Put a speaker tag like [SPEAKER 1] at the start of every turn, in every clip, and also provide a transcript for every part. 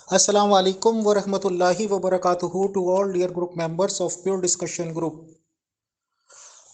[SPEAKER 1] Assalamu alaikum wa rahmatullahi wa barakatuhu to all dear group members of Pure Discussion Group.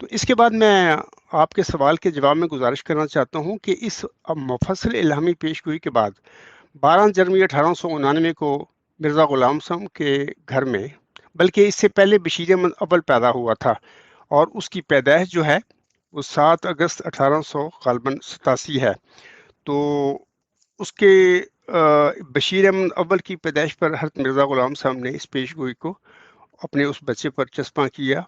[SPEAKER 2] تو اس کے بعد میں آپ کے سوال کے جواب میں گزارش کرنا چاہتا ہوں کہ اس مفصل الہامی پیش گوئی کے بعد 12 جنوری 1899 کو مرزا غلام صاحب کے گھر میں، بلکہ اس سے پہلے بشیر احمد اول پیدا ہوا تھا، اور اس کی پیدائش جو ہے وہ 7 اگست 1887 ہے۔ تو اس کے بشیر احمد اول کی پیدائش پر حضرت مرزا غلام صاحب نے اس پیش گوئی کو اپنے اس بچے پر چسپاں کیا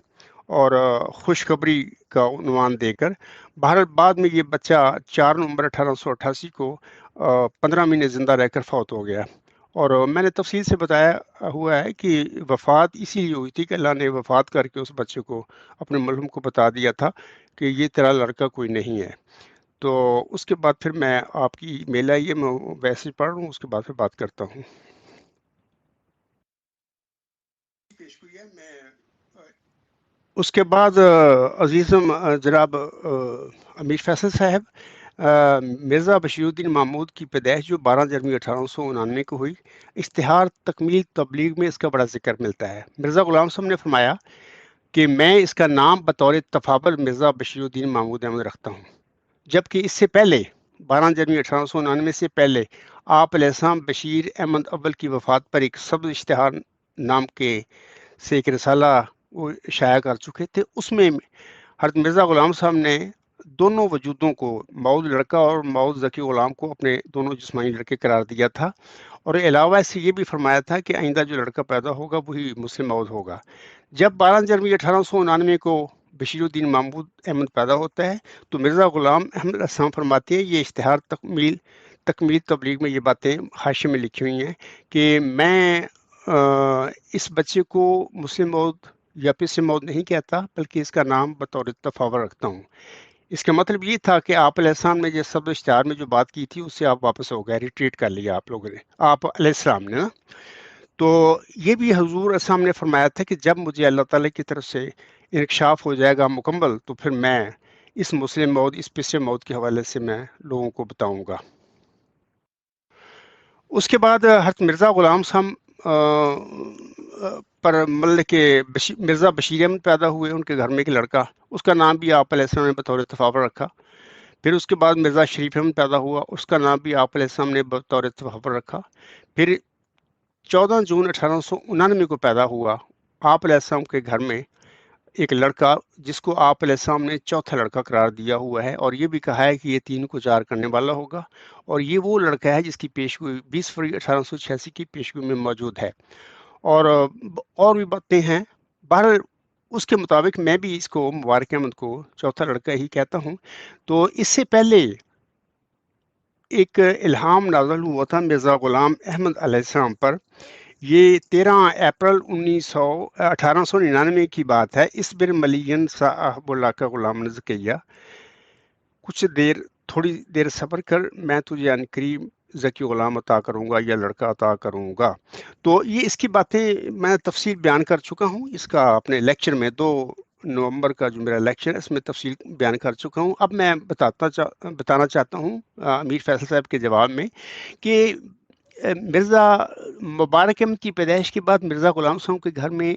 [SPEAKER 2] اور خوشخبری کا عنوان دے کر، بہرحال بعد میں یہ بچہ 4 نومبر 1888 کو 15 مہینے زندہ رہ کر فوت ہو گیا۔ اور میں نے تفصیل سے بتایا ہوا ہے کہ وفات اسی لیے ہوئی تھی کہ اللہ نے وفات کر کے اس بچے کو، اپنے مرحوم کو بتا دیا تھا کہ یہ تیرا لڑکا کوئی نہیں ہے۔ تو اس کے بعد پھر میں آپ کی میل آئی ہے، میں ویسے پڑھ رہا ہوں، اس کے بعد پھر بات کرتا ہوں۔ اس کے بعد عزیزم جناب امیر فیصل صاحب، مرزا بشیر الدین محمود کی پیدائش جو 12 جنوری 1899 کو ہوئی، اشتہار تکمیل تبلیغ میں اس کا بڑا ذکر ملتا ہے۔ مرزا غلام صاحب نے فرمایا کہ میں اس کا نام بطور تفاضل مرزا بشیر الدین محمود احمد رکھتا ہوں، جبکہ اس سے پہلے 12 جنوری 1899 سے پہلے آپ علیہ السلام بشیر احمد اول کی وفات پر ایک سبز اشتہار نام کے سے ایک رسالہ وہ شائع کر چکے تھے۔ اس میں حضرت مرزا غلام صاحب نے دونوں وجودوں کو، مود لڑکا اور مود ذکی غلام کو، اپنے دونوں جسمانی لڑکے قرار دیا تھا، اور علاوہ اس سے یہ بھی فرمایا تھا کہ آئندہ جو لڑکا پیدا ہوگا وہی مسلم مود ہوگا۔ جب 12 جنوری 1899 کو بشیر الدین محمود احمد پیدا ہوتا ہے تو مرزا غلام احمد السلام فرماتے ہیں، یہ اشتہار تکمیل تبلیغ میں یہ باتیں حاشیے میں لکھی ہوئی ہیں کہ میں اس بچے کو مسلم مود یا پسم مود نہیں کہتا، بلکہ اس کا نام بطور تفاور رکھتا ہوں۔ اس کا مطلب یہ تھا کہ آپ علیہ السلام نے جس سب اشتہار میں جو بات کی تھی اس سے آپ واپس ہو گئے، ریٹریٹ کر لیا آپ لوگوں نے، آپ علیہ السلام نے نا۔ تو یہ بھی حضور السلام نے فرمایا تھا کہ جب مجھے اللہ تعالیٰ کی طرف سے انکشاف ہو جائے گا مکمل، تو پھر میں اس مسلم مود، اس پسم مود کے حوالے سے میں لوگوں کو بتاؤں گا۔ اس کے بعد حضرت مرزا غلام صاحب پر مطلب کہ مرزا بشیر احمد پیدا ہوئے، ان کے گھر میں ایک لڑکا، اس کا نام بھی آپ علیہ السلام نے بطور تفاور رکھا۔ پھر اس کے بعد مرزا شریف احمد پیدا ہوا، اس کا نام بھی آپ علیہ السلام نے بطور تفاور رکھا۔ پھر 14 جون 1899 کو پیدا ہوا آپ علیہ السلام کے گھر میں ایک لڑکا، جس کو آپ علیہ السلام نے چوتھا لڑکا قرار دیا ہوا ہے، اور یہ بھی کہا ہے کہ یہ 3 کو 4 کرنے والا ہوگا، اور یہ وہ لڑکا ہے جس کی پیشگوئی 20 فروری 1886 کی پیشگوئی میں موجود ہے۔ اور بھی باتیں ہیں، بہرحال اس کے مطابق میں بھی اس کو مبارک احمد کو چوتھا لڑکا ہی کہتا ہوں۔ تو اس سے پہلے ایک الہام نازل ہوا تھا مرزا غلام احمد علیہ السلام پر، یہ 13 اپریل 1899 کی بات ہے۔ اس بر ملین صاحب اللہ کا غلام نے کیا، تھوڑی دیر صبر کر، میں تجھے ان قریب ذکی غلام عطا کروں گا یا لڑکا عطا کروں گا۔ تو یہ اس کی باتیں میں تفصیل بیان کر چکا ہوں، اس کا اپنے لیکچر میں 2 نومبر کا جو میرا لیکچر ہے اس میں تفصیل بیان کر چکا ہوں۔ اب میں بتانا چاہتا ہوں امیر فیصل صاحب کے جواب میں کہ مرزا مبارک احمد کی پیدائش کے بعد مرزا غلام صاحب کے گھر میں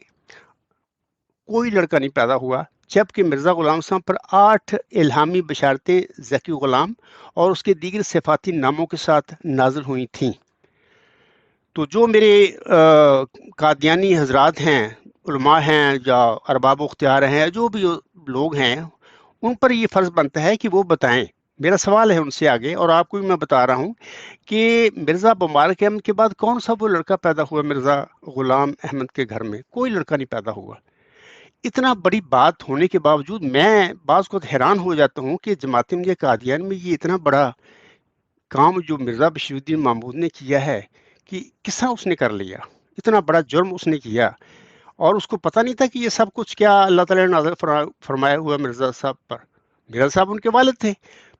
[SPEAKER 2] کوئی لڑکا نہیں پیدا ہوا، جبکہ مرزا غلام صاحب پر 8 الہامی بشارتیں ذکی غلام اور اس کے دیگر صفاتی ناموں کے ساتھ نازل ہوئی تھیں۔ تو جو میرے قادیانی حضرات ہیں، علماء ہیں یا ارباب اختیار ہیں، جو بھی لوگ ہیں، ان پر یہ فرض بنتا ہے کہ وہ بتائیں۔ میرا سوال ہے ان سے آگے، اور آپ کو بھی میں بتا رہا ہوں کہ مرزا مبارک احمد کے بعد کون سا وہ لڑکا پیدا ہوا مرزا غلام احمد کے گھر میں؟ کوئی لڑکا نہیں پیدا ہوا۔ اتنا بڑی بات ہونے کے باوجود میں بعض کو حیران ہو جاتا ہوں کہ جماعت احمدیہ قادیان میں یہ اتنا بڑا کام جو مرزا بشیر الدین محمود نے کیا ہے کہ کس طرح اس نے کر لیا، اتنا بڑا جرم اس نے کیا، اور اس کو پتہ نہیں تھا کہ یہ سب کچھ کیا اللہ تعالیٰ نے نازل فرمایا ہوا مرزا صاحب پر۔ مرزا صاحب ان کے والد تھے،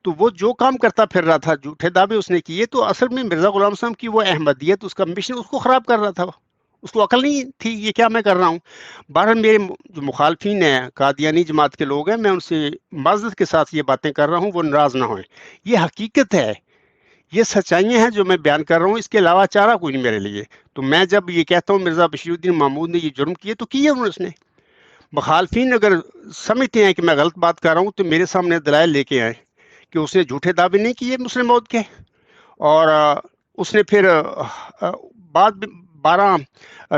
[SPEAKER 2] تو وہ جو کام کرتا پھر رہا تھا، جھوٹے دعوے اس نے کیے، تو اصل میں مرزا غلام صاحب کی وہ احمدیت، اس کا مشن اس کو خراب کر رہا تھا، اس کو عقل نہیں تھی یہ کیا میں کر رہا ہوں۔ بہرحال میرے جو مخالفین ہیں، قادیانی جماعت کے لوگ ہیں، میں ان سے معذرت کے ساتھ یہ باتیں کر رہا ہوں، وہ ناراض نہ ہوئیں، یہ حقیقت ہے، یہ سچائیاں ہیں جو میں بیان کر رہا ہوں، اس کے علاوہ چارہ کوئی نہیں میرے لیے۔ تو میں جب یہ کہتا ہوں مرزا بشیر الدین محمود نے یہ جرم کیے، تو کیے انہوں نے، مخالفین اگر سمجھتے ہیں کہ میں غلط بات کر رہا ہوں تو میرے سامنے دلائل لے کے آئیں کہ اس نے جھوٹے دعوے نہیں کیے مسلم موت کے، اور اس نے پھر بعد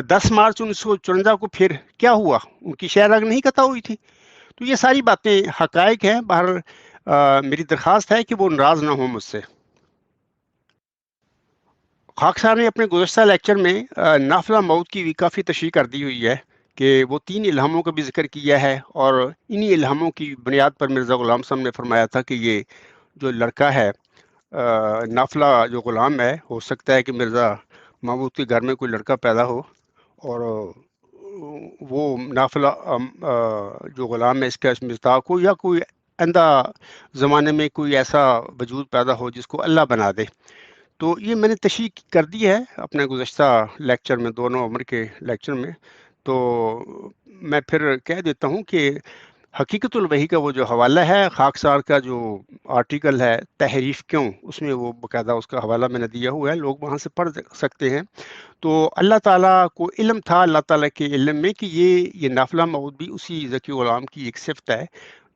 [SPEAKER 2] 10 مارچ 1954 کو پھر کیا ہوا، ان کی شہر رگ نہیں قطع ہوئی تھی. تو یہ ساری باتیں حقائق ہیں. بہر میری درخواست ہے کہ وہ ناراض نہ ہوں مجھ سے. خاک صاحب نے اپنے گزشتہ لیکچر میں نافلہ موت کی بھی کافی تشریح کر دی ہوئی ہے کہ وہ 3 الہاموں کا بھی ذکر کیا ہے، اور انہی الہاموں کی بنیاد پر مرزا غلام صاحب نے فرمایا تھا کہ یہ جو لڑکا ہے نافلہ جو غلام ہے، ہو سکتا ہے کہ مرزا محمود کے گھر میں کوئی لڑکا پیدا ہو اور وہ نافلہ جو غلام ہے اس کا مصداق ہو، یا کوئی آئندہ زمانے میں کوئی ایسا وجود پیدا ہو جس کو اللہ بنا دے. تو یہ میں نے تشریح کر دی ہے اپنے گزشتہ لیکچر میں، 2 نومبر کے لیکچر میں. تو میں پھر کہہ دیتا ہوں کہ حقیقت الوحی کا وہ جو حوالہ ہے، خاکسار کا جو آرٹیکل ہے تحریف کیوں، اس میں وہ باقاعدہ اس کا حوالہ میں نے دیا ہوا ہے، لوگ وہاں سے پڑھ سکتے ہیں. تو اللہ تعالیٰ کو علم تھا، اللہ تعالیٰ کے علم میں، کہ یہ نافلہ موت بھی اسی ذکی غلام کی ایک صفت ہے.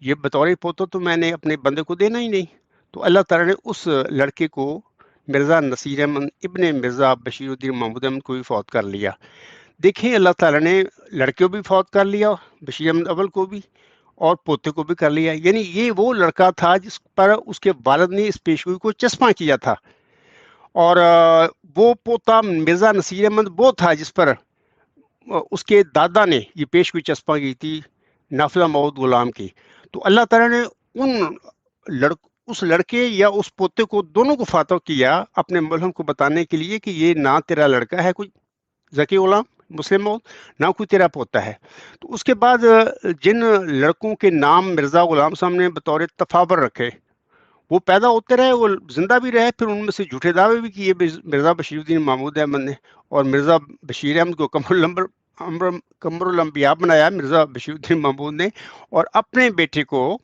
[SPEAKER 2] یہ بطور پوتا تو میں نے اپنے بندے کو دینا ہی نہیں. تو اللہ تعالیٰ نے اس لڑکے کو مرزا نصیر احمد ابن مرزا بشیر الدین محمود احمد کو بھی فوت کر لیا. دیکھیں اللہ تعالیٰ نے لڑکے کو بھی فوت کر لیا، بشیر احمد اول کو بھی، اور پوتے کو بھی کر لیا. یعنی یہ وہ لڑکا تھا جس پر اس کے والد نے اس پیشگوئی کو چسپاں کیا تھا، اور وہ پوتا مرزا نصیر احمد وہ تھا جس پر اس کے دادا نے یہ پیشگوئی چسپاں کی تھی نافلہ موت غلام کی. تو اللہ تعالیٰ نے اس لڑکے یا اس پوتے کو دونوں کو فاتح کیا اپنے ملہم کو بتانے کے لیے کہ یہ نہ تیرا لڑکا ہے کوئی ذکی غلام مسلم موت، نہ کوئی تیرا پوتا ہے. تو اس کے بعد جن لڑکوں کے نام مرزا غلام صاحب نے بطور تفاور رکھے، وہ پیدا ہوتے رہے، وہ زندہ بھی رہے، پھر ان میں سے جھوٹے دعوے بھی کیے مرزا بشیر الدین محمود احمد نے، اور مرزا بشیر احمد کو قمر الانبیاء بنایا مرزا بشیر الدین محمود نے، اور اپنے بیٹے کو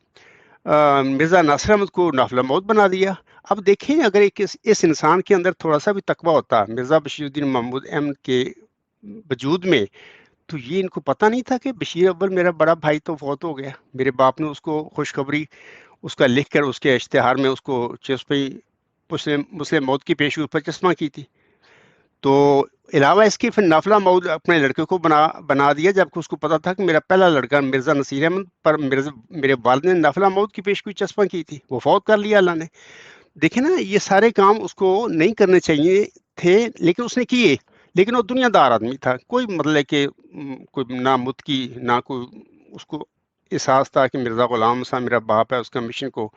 [SPEAKER 2] مرزا ناصر احمد کو نافلہ موت بنا دیا. اب دیکھیں اگر اس انسان کے اندر تھوڑا سا بھی تقویٰ ہوتا مرزا بشیر الدین محمود احمد کے وجود میں، تو یہ ان کو پتہ نہیں تھا کہ بشیر اول میرا بڑا بھائی تو فوت ہو گیا. میرے باپ نے اس کو خوشخبری اس کا لکھ کر اس کے اشتہار میں اس کو مسلم موت کی پیشگوئی پر چسپاں کی تھی. تو علاوہ اس کے پھر نافلہ موت اپنے لڑکے کو بنا دیا، جبکہ اس کو پتا تھا کہ میرا پہلا لڑکا مرزا نصیر احمد پر میرے والد نے نافلہ موت کی پیشگوئی چسپاں کی تھی، وہ فوت کر لیا اللہ نے. دیکھیں نا، یہ سارے کام اس کو نہیں کرنے چاہیے تھے، لیکن اس نے کیے. لیکن وہ دنیا دار آدمی تھا، کوئی مطلب کہ کوئی نہ مت کی، نہ کوئی اس کو احساس تھا کہ مرزا غلام صاحب میرا باپ ہے، اس کا مشن کو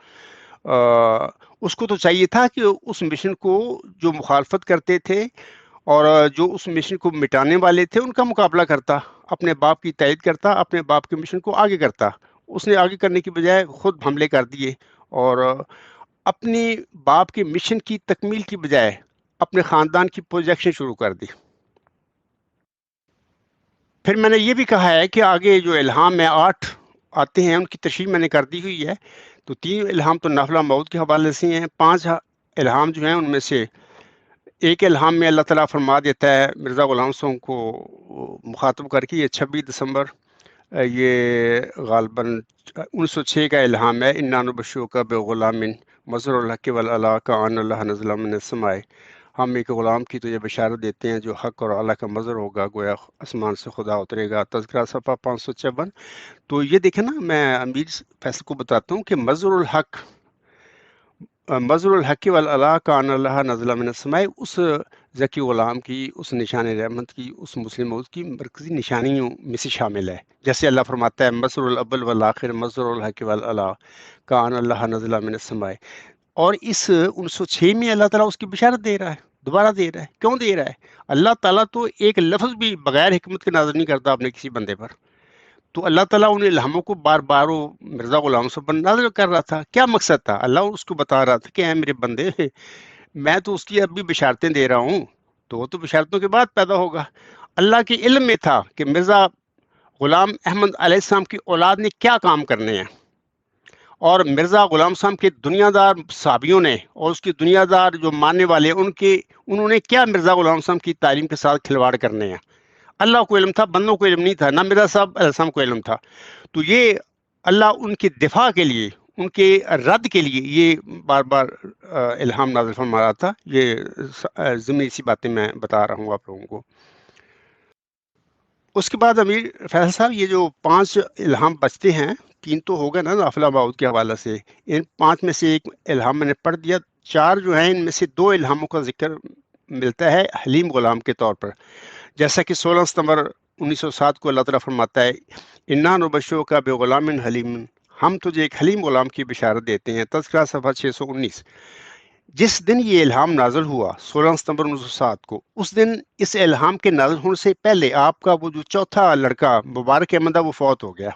[SPEAKER 2] اس کو تو چاہیے تھا کہ اس مشن کو جو مخالفت کرتے تھے اور جو اس مشن کو مٹانے والے تھے ان کا مقابلہ کرتا، اپنے باپ کی تائید کرتا، اپنے باپ کے مشن کو آگے کرتا. اس نے آگے کرنے کی بجائے خود حملے کر دیے، اور اپنے باپ کے مشن کی تکمیل کی بجائے اپنے خاندان کی پروجیکشن شروع کر دی. پھر میں نے یہ بھی کہا ہے کہ آگے جو الہام میں 8 آتے ہیں ان کی تشریح میں نے کر دی ہوئی ہے. تو 3 الہام تو نافلہ موت کے حوالے سے ہیں. 5 الہام جو ہیں ان میں سے ایک الہام میں اللہ تعالیٰ فرما دیتا ہے مرزا غلام صاحب کو مخاطب کر کے، یہ 26 دسمبر یہ غالباً 1906 کا الہام ہے، اِنَّا نُبَشِّرُکَ بِغُلَامٍ مَظْهَرُ الْحَقِّ وَالْعَلَا كَأَنَّ اللَّهَ نَزَلَ مِنَ السَّمَاءِ. ہم ایک غلام کی تو یہ بشارت دیتے ہیں جو حق اور اعلیٰ کا مظہر ہوگا، گویا آسمان سے خدا اترے گا. تذکرہ صفحہ 556. تو یہ دیکھیں نا، میں امیر فیصل کو بتاتا ہوں کہ مظہر الحق والعلا کان اللہ نزل من السماء، اس ذکی غلام کی، اس نشان رحمت کی، اس مسلم موت کی مرکزی نشانیوں میں سے شامل ہے. جیسے اللہ فرماتا ہے مظہر الاول والآخر مظہر الحق والعلا کان اللہ نزل من السماء. اور اس 1906 میں اللہ تعالیٰ اس کی بشارت دے رہا ہے، دوبارہ دے رہا ہے. کیوں دے رہا ہے؟ اللہ تعالیٰ تو ایک لفظ بھی بغیر حکمت کے نازل نہیں کرتا اپنے کسی بندے پر. تو اللہ تعالیٰ ان الہاموں کو بار بار وہ مرزا غلام صاحب پر نازل کر رہا تھا. کیا مقصد تھا؟ اللہ اس کو بتا رہا تھا کہ اے میرے بندے، میں تو اس کی اب بھی بشارتیں دے رہا ہوں، تو وہ تو بشارتوں کے بعد پیدا ہوگا. اللہ کے علم میں تھا کہ مرزا غلام احمد علیہ السلام کی اولاد نے کیا کام کرنے ہیں، اور مرزا غلام صاحب کے دنیا دار صحابیوں نے اور اس کی دنیا دار جو ماننے والے انہوں نے کیا مرزا غلام صاحب کی تعلیم کے ساتھ کھلواڑ کرنے ہیں. اللہ کو علم تھا، بندوں کو علم نہیں تھا، نہ مرزا صاحب علیہ السلام کو علم تھا. تو یہ اللہ ان کے دفاع کے لیے، ان کے رد کے لیے یہ بار بار الہام نازل فرما رہا تھا. یہ ضمنی سی باتیں میں بتا رہا ہوں آپ لوگوں کو. اس کے بعد امیر فیصل صاحب یہ جو 5 الہام بچتے ہیں، 3 تو ہو گئے نا نافلہ باؤد کے حوالے سے، ان 5 میں سے ایک الہام میں نے پڑھ دیا. 4 جو ہیں ان میں سے 2 الہاموں کا ذکر ملتا ہے حلیم غلام کے طور پر، جیسا کہ 16 ستمبر 1907 کو اللہ تعالیٰ فرماتا ہے انا نبشرک کا بے غلام حلیم، ہم تجھے ایک حلیم غلام کی بشارت دیتے ہیں. تذکرہ صفحہ 619. جس دن یہ الہام نازل ہوا 16 ستمبر 1907 کو، اس دن اس الہام کے نازل ہونے سے پہلے آپ کا وہ جو چوتھا لڑکا مبارک احمد وہ فوت ہو گیا.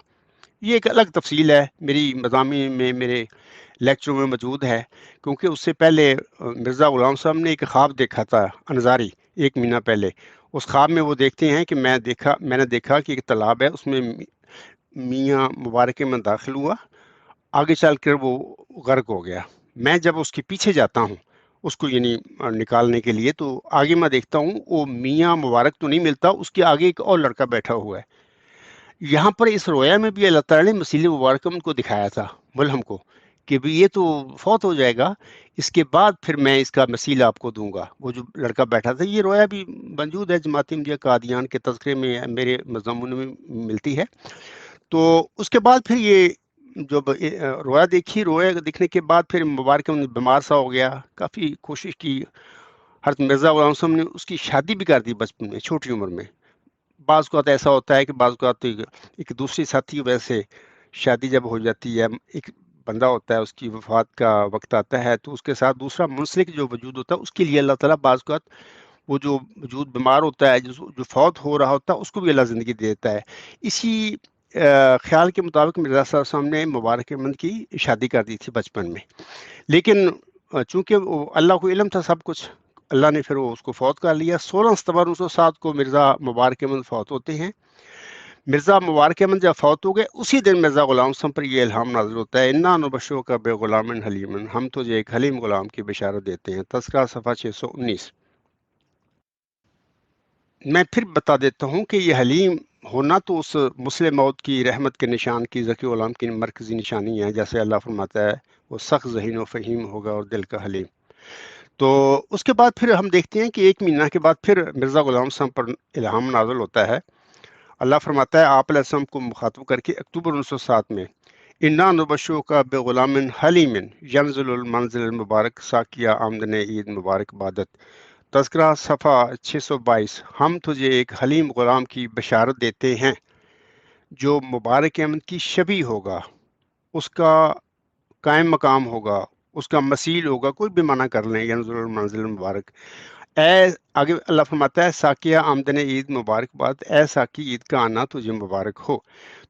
[SPEAKER 2] یہ ایک الگ تفصیل ہے، میری مضامین میں، میرے لیکچروں میں موجود ہے، کیونکہ اس سے پہلے مرزا غلام صاحب نے ایک خواب دیکھا تھا انصاری 1 مہینہ پہلے. اس خواب میں وہ دیکھتے ہیں کہ میں نے دیکھا کہ ایک تالاب ہے، اس میں میاں مبارک احمد داخل ہوا، آگے چل کر وہ غرق ہو گیا. میں جب اس کے پیچھے جاتا ہوں اس کو یعنی نکالنے کے لیے، تو آگے میں دیکھتا ہوں وہ میاں مبارک تو نہیں ملتا، اس کے آگے ایک اور لڑکا بیٹھا ہوا ہے. یہاں پر اس رویا میں بھی اللہ تعالیٰ نے مسیل مبارک ان کو دکھایا تھا ملہم کو کہ بھی یہ تو فوت ہو جائے گا، اس کے بعد پھر میں اس کا مسیل آپ کو دوں گا. وہ جو لڑکا بیٹھا تھا، یہ رویا بھی موجود ہے جماعت احمدیہ قادیان کے تذکرے میں، میرے مضامون میں ملتی ہے. تو اس کے بعد پھر یہ جب رویا دیکھی، رویا دیکھنے کے بعد پھر مبارک بیمار سا ہو گیا. کافی کوشش کی حضرت مرزا غلام صاحب نے، اس کی شادی بھی کر دی بچپن میں، چھوٹی عمر میں. بعض اوقات ایسا ہوتا ہے کہ بعض اوقات ایک دوسری ساتھی کی وجہ سے شادی جب ہو جاتی ہے، ایک بندہ ہوتا ہے اس کی وفات کا وقت آتا ہے، تو اس کے ساتھ دوسرا منسلک جو وجود ہوتا ہے، اس کے لیے اللہ تعالیٰ بعض اوقات وہ جو وجود بیمار ہوتا ہے، جو فوت ہو رہا ہوتا ہے، اس کو بھی اللہ زندگی دے دیتا ہے. اسی خیال کے مطابق مرزا صاحب نے مبارک احمد کی شادی کر دی تھی بچپن میں، لیکن چونکہ اللہ کو علم تھا سب کچھ، اللہ نے پھر وہ اس کو فوت کر لیا. 16 ستمبر 1907 کو مرزا مبارک احمد فوت ہوتے ہیں. مرزا مبارک احمد جب فوت ہو گئے، اسی دن مرزا غلام صاحب پر یہ الہام نازل ہوتا ہے انا نبشرک کا بے غلام حلیم، ہم تجھے ایک حلیم غلام کی بشارت دیتے ہیں. تذکرہ صفحہ 619. میں پھر بتا دیتا ہوں کہ یہ حلیم ہونا تو اس مسلم موت کی رحمت کے نشان کی ذکی غلام کی مرکزی نشانی ہے، جیسے اللہ فرماتا ہے وہ سخت ذہین و فہیم ہوگا اور دل کا حلیم. تو اس کے بعد پھر ہم دیکھتے ہیں کہ 1 مہینہ کے بعد پھر مرزا غلام صاحب پر الہام نازل ہوتا ہے. اللہ فرماتا ہے آپ علیہ السلام کو مخاطب کر کے اکتوبر 1907 میں انا نبشرک کا بغلام حلیم ینزل المنزل المبارک ساکیہ آمدن عید مبارک بادت. تذکرہ صفحہ 622. ہم تجھے ایک حلیم غلام کی بشارت دیتے ہیں جو مبارک احمد کی شبیہ ہوگا، اس کا قائم مقام ہوگا، اس کا مسیل ہوگا، کوئی بھی معنی کر لیں، ینزل المنزل المبارک. اے آگے اللہ فرماتا ہے ساکیہ آمدن عید مبارک باد، اے ساکی عید کا آنا تجھے مبارک ہو.